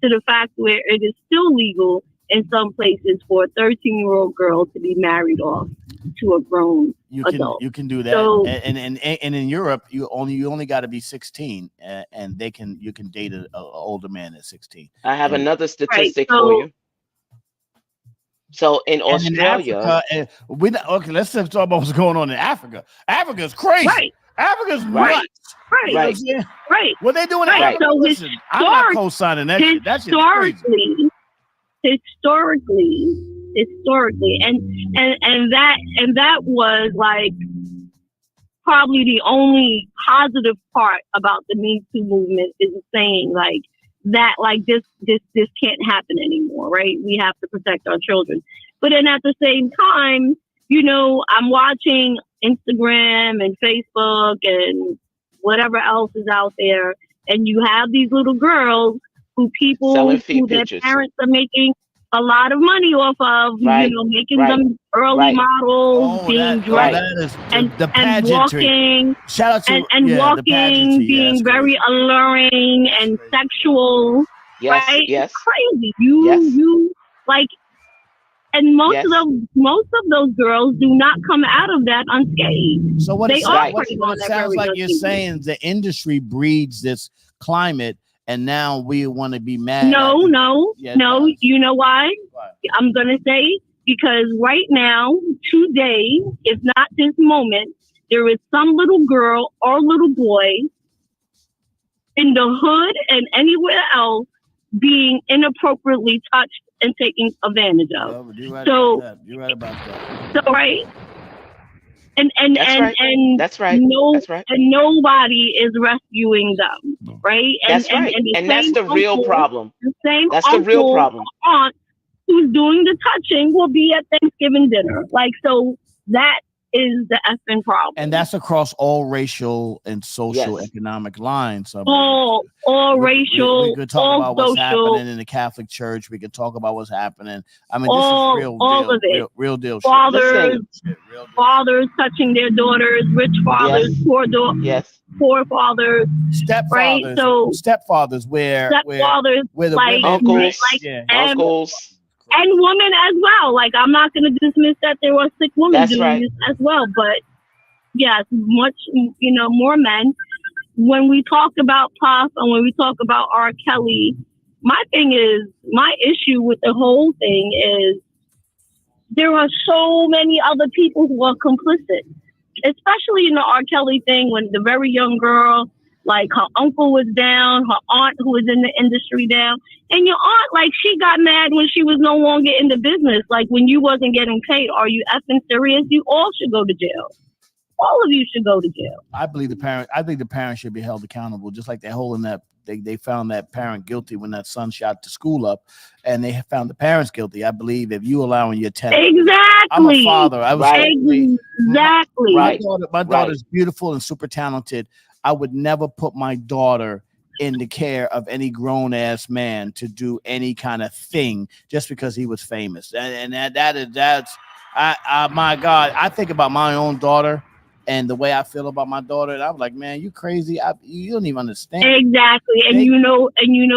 to the fact where it is still legal in some places for a 13-year-old girl to be married off to a grown adult. You can do that, and in Europe, you only got to be 16, and you can date an older man at 16. I have another statistic for you. So in Australia, in Africa, let's talk about what's going on in Africa. Africa is crazy. Right. Africa's nuts. Right. What they doing? Right. So listen, I'm not co-signing that shit. That shit is crazy. Historically, and that was like probably the only positive part about the Me Too movement is saying like that, like this can't happen anymore, right? We have to protect our children. But then at the same time, you know, I'm watching Instagram and Facebook and whatever else is out there, and you have these little girls who their parents are making a lot of money off of, you know, making them early models, being dressed and walking. Shout out to walking, being very alluring and sexual. Right? Yes. Crazy. You like, and most of those girls do not come out of that unscathed. So what they it sounds like you're saying, the industry breeds this climate. And now we want to be mad. No. You know why? I'm going to say, because right now, today, if not this moment, there is some little girl or little boy in the hood and anywhere else being inappropriately touched and taken advantage of. You're right about that. So, right. And that's right. And nobody is rescuing them, right? That's right. And that's the real problem. The same that's the real problem. Aunt who's doing the touching will be at Thanksgiving dinner. Like, so that is the effing problem. And that's across all racial and social economic lines. All racial. We could talk about what's happening in the Catholic Church. We could talk about what's happening. I mean, this is real deal shit. Fathers touching their daughters, rich fathers, poor fathers, stepfathers, right? So stepfathers, where the like uncles. And women as well. Like, I'm not going to dismiss that there were sick women doing this as well. But yes, much, more men. When we talk about Puff and when we talk about R. Kelly, my issue with the whole thing is there are so many other people who are complicit, especially in the R. Kelly thing when the very young girl, like her uncle was down, her aunt who was in the industry down. And your aunt, like, she got mad when she was no longer in the business. Like, when you wasn't getting paid. Are you effing serious? You all should go to jail. All of you should go to jail. I think the parents should be held accountable, just like they're holding that. They found that parent guilty when that son shot the school up, and they found the parents guilty. I believe if you allowing your 10, I'm a father. I was exactly. My daughter's beautiful and super talented. I would never put my daughter in the care of any grown-ass man to do any kind of thing just because he was famous. And that's my God, I think about my own daughter and the way I feel about my daughter, and I'm like, man, you crazy. You don't even understand. Exactly. And you know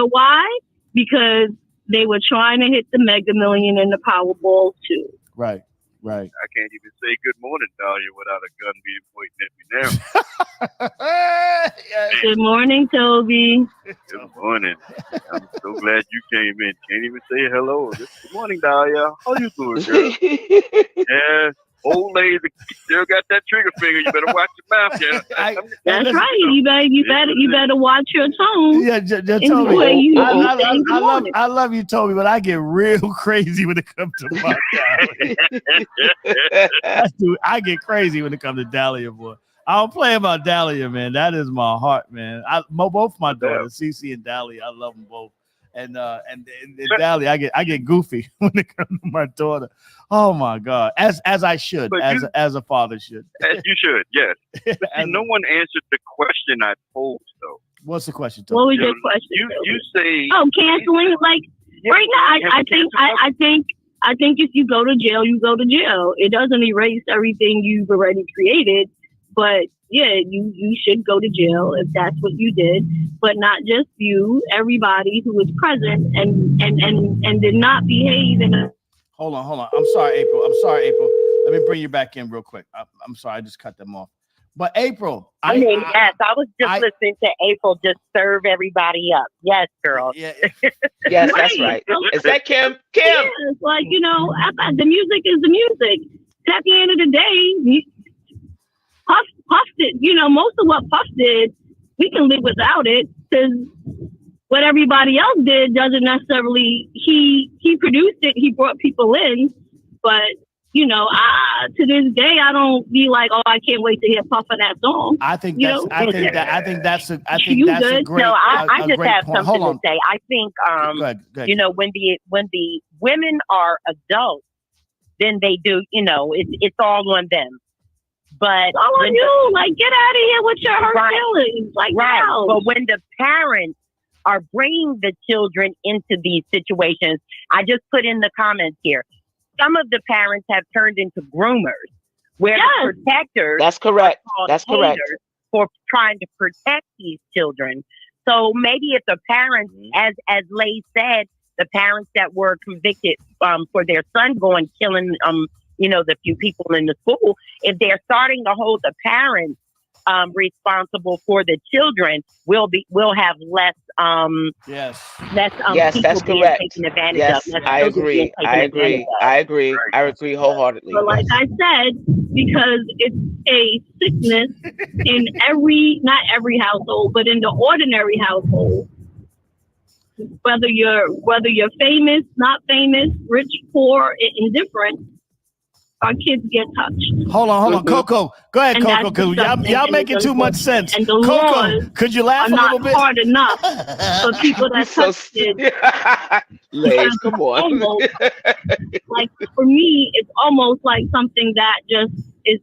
why? Because they were trying to hit the Mega Million and the Powerball too. Right. Right. I can't even say good morning, Dahlia, without a gun being pointed at me now. Good morning, Toby. Good morning. I'm so glad you came in. Can't even say hello. Good morning, Dahlia. How you doing, girl? Yeah. Old lady still got that trigger finger. You better watch your mouth. Yeah. That's right. You better watch your tone. Yeah, Toby. I love you, Toby, but I get real crazy when it comes to my Dahlia. I get crazy when it comes to Dahlia, boy. I don't play about Dahlia, man. That is my heart, man. Both my daughters, Cece and Dahlia, I love them both. And Dahlia, I get goofy when it comes to my daughter. Oh my God, as I should, as a father should. As you should, yes. But see, no one answered the question I posed, though. What's the question, Toby? What was your question? You say canceling. Like right now, I think if you go to jail, you go to jail. It doesn't erase everything you've already created, but yeah, you should go to jail if that's what you did, but not just you. Everybody who was present and did not behave in a. Hold on. I'm sorry, April. Let me bring you back in real quick. I'm sorry, I just cut them off. But April, I was just listening to April just serve everybody up. Yes, girl. Yeah. Yes, that's right. Is that Kim? Yeah, it's like, the music is the music. At the end of the day, Puff did, most of what Puff did, we can live without it, because what everybody else did doesn't necessarily, he produced it, he brought people in, but to this day I don't be like, oh, I can't wait to hear Puff on that song. I think that's a great. No, I just have point. something to say. I think go ahead. When the women are adults, then they do, it's all on them. But all on you, like, get out of here with your hurt feelings, like, right. No. But when the parents are bringing the children into these situations, I just put in the comments here. Some of the parents have turned into groomers, where the protectors. That's correct. That's correct. For trying to protect these children. So maybe if the parents, as Lay said, the parents that were convicted for their son killing the few people in the school, if they're starting to hold the parents responsible for the children, we'll have less yes, that's correct. Taken advantage yes, of. I agree wholeheartedly. But like I said, because it's a sickness in not every household, but in the ordinary household, whether you're famous, not famous, rich, poor, indifferent, our kids get touched. Hold on, Coco. Go ahead, Coco, because y'all making too much sense. And the Coco, could you laugh a little bit? Hard enough for people that touch it. Lace, come on. Almost, like for me, it's almost like something that just is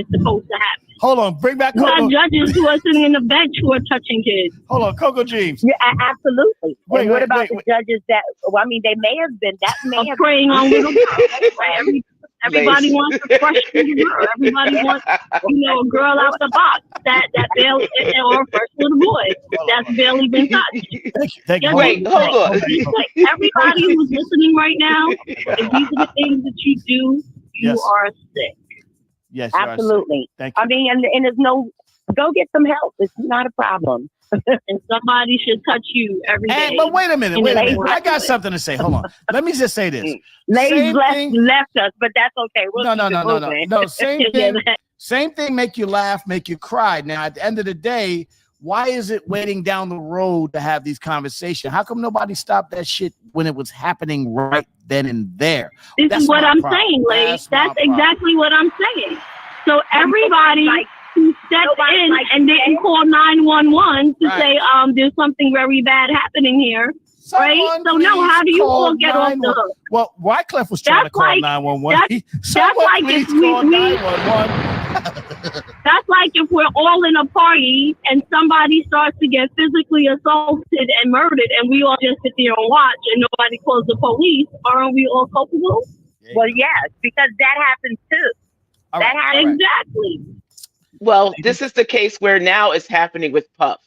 supposed to happen. Hold on, bring back Coco. We have judges who are sitting in the bench who are touching kids. Hold on, Coco James. Yeah, absolutely. And what about the judges that? Well, I mean, they may have been. That may have preying on little girls. Everybody wants a fresh little girl. Everybody wants, a girl out the box that barely, or a fresh little boy that's barely been touched. Thank you. Wait, hold on. Like everybody who's listening right now, if these are the things that you do, you are sick. Yes, absolutely. Thank you. I mean, and there's go get some help. It's not a problem. And somebody should touch you every day. But wait a minute. I got something to say. Hold on. Let me just say this. Ladies left us, but that's okay. We'll No. Same thing. Make you laugh, make you cry. Now, at the end of the day, why is it waiting down the road to have these conversations? How come nobody stopped that shit when it was happening right then and there? This is what I'm saying, ladies. That's exactly what I'm saying. So everybody who stepped in and didn't call 911 to say there's something very bad happening here, right? So how do you all get off the hook? Well, Wyclef was trying to call 911. That's like if that's like if we're all in a party and somebody starts to get physically assaulted and murdered, and we all just sit there and watch, and nobody calls the police. Aren't we all culpable? Well, yes, because that happens too. Exactly. Well, this is the case where now it's happening with Puff.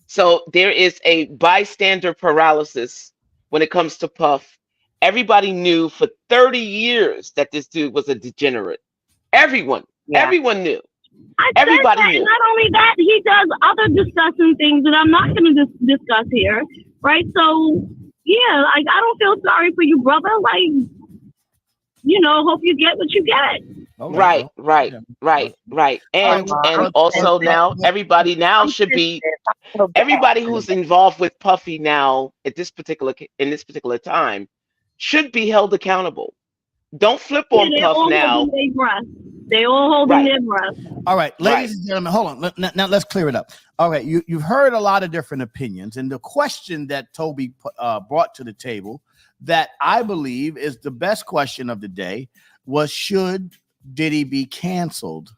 So there is a bystander paralysis when it comes to Puff. everybody knew for 30 years that this dude was a degenerate. Everyone knew. Everybody that, knew. Not only that, he does other disgusting things that I'm not going to discuss here, right? So, yeah, like, I don't feel sorry for you, brother. Like, hope you get what you get. Right. And also now everybody now should be everybody who's involved with Puffy now in this particular time should be held accountable. Don't flip on Puff now. They all holding their breath. All right, ladies and gentlemen, hold on. Now let's clear it up. All right, you've heard a lot of different opinions, and the question that Toby brought to the table that I believe is the best question of the day was, should Diddy be canceled?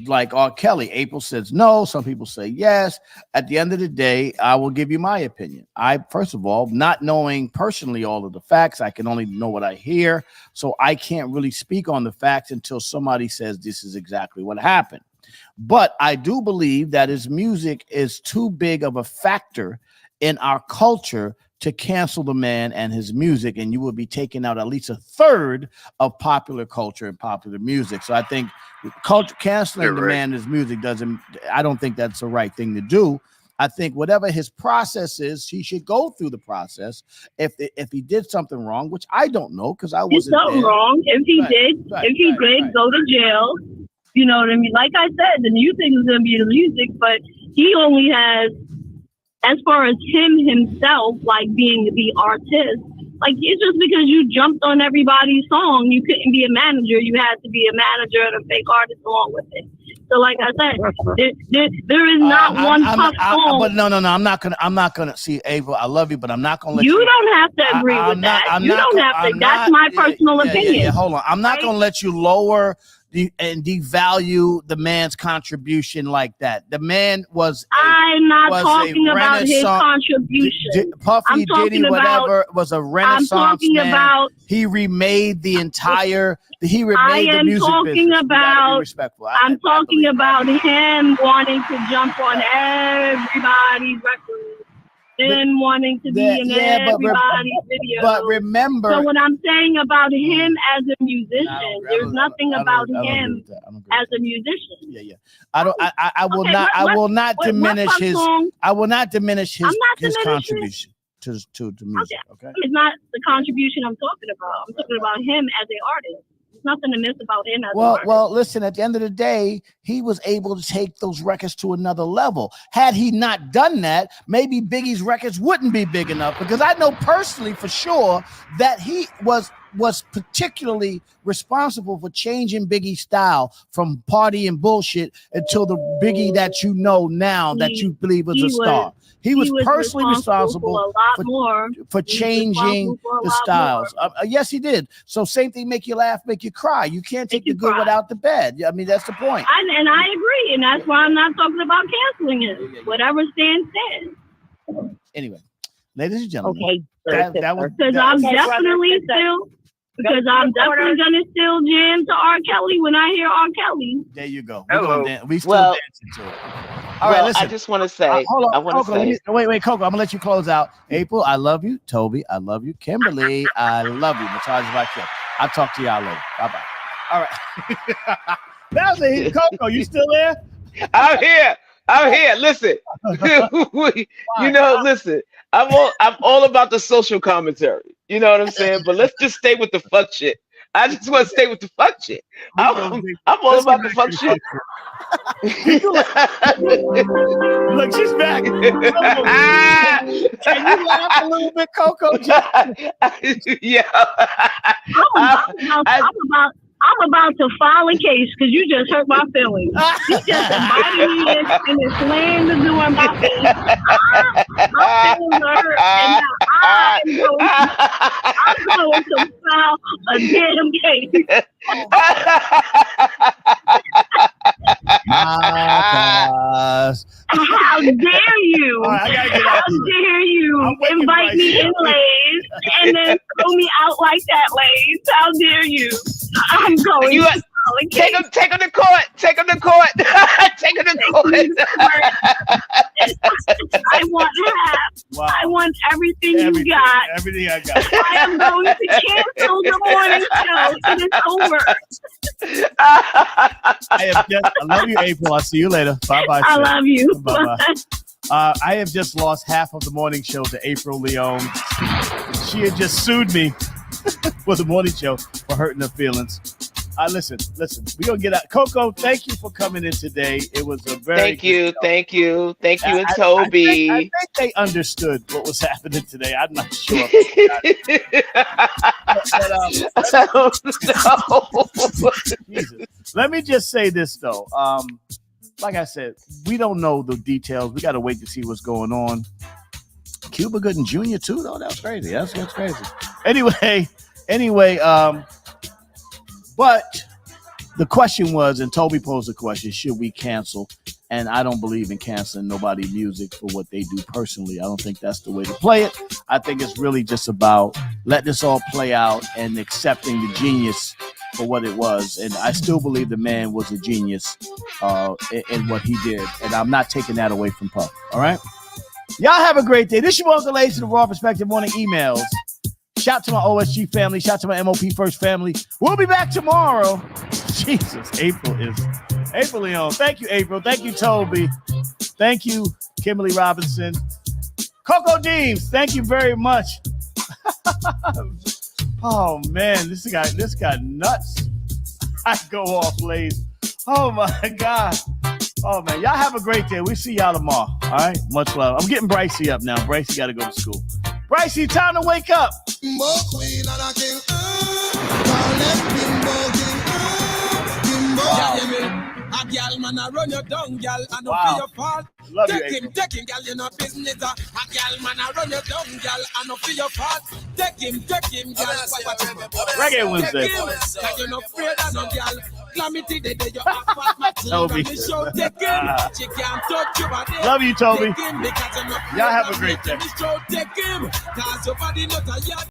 Like R. Kelly, April says no. Some people say yes. At the end of the day, I will give you my opinion. First of all, not knowing personally all of the facts, I can only know what I hear. So I can't really speak on the facts until somebody says this is exactly what happened. But I do believe that his music is too big of a factor in our culture to cancel the man and his music, and you will be taking out at least a third of popular culture and popular music. So I think canceling the man and his music I don't think that's the right thing to do. I think whatever his process is, he should go through the process. If he did something wrong, which I don't know because I wasn't something there. wrong. If he did, go to jail. You know what I mean? Like I said, the music is going to be the music, but he only has, as far as himself, like being the artist, like it's just because you jumped on everybody's song, you couldn't be a manager. You had to be a manager and a fake artist along with it. So, like I said, there is not one Puff song. But no, I'm not gonna see, Ava. I love you, but I'm not gonna let you. You don't have to agree with that. You don't have to. That's my personal opinion. Yeah, hold on. I'm not gonna let you lower and devalue the man's contribution like that. The man was. I'm not talking about his contribution. Puffy, Diddy, whatever, was a Renaissance man. He remade the entire. He remade the music business. I'm talking about him wanting to jump on everybody's records. Him wanting to be in everybody's video. But remember, so what I'm saying about him as a musician, there's nothing about him as a musician. Yeah. I will not diminish his contribution to music. Okay. It's not the contribution I'm talking about. I'm talking about him as an artist. Nothing to miss about him. Well, listen, at the end of the day, he was able to take those records to another level. Had he not done that, maybe Biggie's records wouldn't be big enough, because I know personally for sure that he was particularly responsible for changing Biggie's style from party and bullshit until the Biggie that you know now that you believe was a star. He was personally responsible for changing the styles. Yes, he did. So same thing, make you laugh, make you cry. You can't take the good without the bad. I mean, that's the point. And I agree. And that's why I'm not talking about canceling him. Whatever stands. Anyway, ladies and gentlemen. Okay. Because I'm definitely going to still jam to R. Kelly when I hear R. Kelly. There you go. We still dancing to it. All right, listen. I just want to say. Hold on, Coco, wait, Coco. I'm gonna let you close out. April, I love you. Toby, I love you. Kimberly, I love you. I'll talk to y'all later. Bye bye. All right. That was a hit. Coco, you still there? I'm here. Listen, listen. I'm all about the social commentary. You know what I'm saying? But let's just stay with the fuck shit. I just want to stay with the fuck shit. I'm all about the fuck shit. Look, she's back. Can you laugh a little bit, Coco? Yeah. I'm about to file a case because you just hurt my feelings. You just invited me and it's slammed the door in my face. My feelings are hurt, and now I'm going to file a damn case. How dare you? How dare you invite me in, Lays, and then throw me out like that, Lays? How dare you? I'm going to file Take him to court. Take him to court. Take him to court. I want half. Wow. I want everything you got. Everything I got. I am going to cancel the morning show. It is over. I love you, April. I'll see you later. Bye-bye. I love you. Bye-bye. I have just lost half of the morning show to April Leon. She had just sued me for the morning show for hurting her feelings. Listen. We gonna get out. Coco, thank you for coming in today. It was a very Thank you, and Toby. I think they understood what was happening today. I'm not sure. Jesus. Let me just say this though. Like I said, we don't know the details. We got to wait to see what's going on. Cuba Gooding Jr. too, though. That's crazy. That's crazy. Anyway. But the question was, and Toby posed the question: should we cancel? And I don't believe in canceling nobody's music for what they do personally. I don't think that's the way to play it. I think it's really just about letting this all play out and accepting the genius for what it was. And I still believe the man was a genius in what he did. And I'm not taking that away from Puff. All right? Y'all have a great day. This is your Uncle Lace to the Raw Perspective Morning Emails. Shout to my OSG family. Shout to my MOP First family. We'll be back tomorrow. Jesus, April Leon. Thank you, April. Thank you, Toby. Thank you, Kimberly Robinson. Coco Deems, thank you very much. Oh man, this got nuts. I go off, ladies. Oh my God. Oh man, y'all have a great day. We'll see y'all tomorrow. All right, much love. I'm getting Brycey up now. Brycey got to go to school. Brycey, time to wake up. A girl man a run you down, girl, and Wow. for your fault. Love you, Take him, girl, you know business. A girl man a run you down, girl, and for your fault. Take him, girl. Reggae Wednesday. Cause you no afraid of no girl. Calamity day, you have fat material. Toby. Me show take him. She can't touch your body. Love you, Toby. Take him because you no afraid Y'all have of a great me. day. Me show take him. Cause your body not a yard.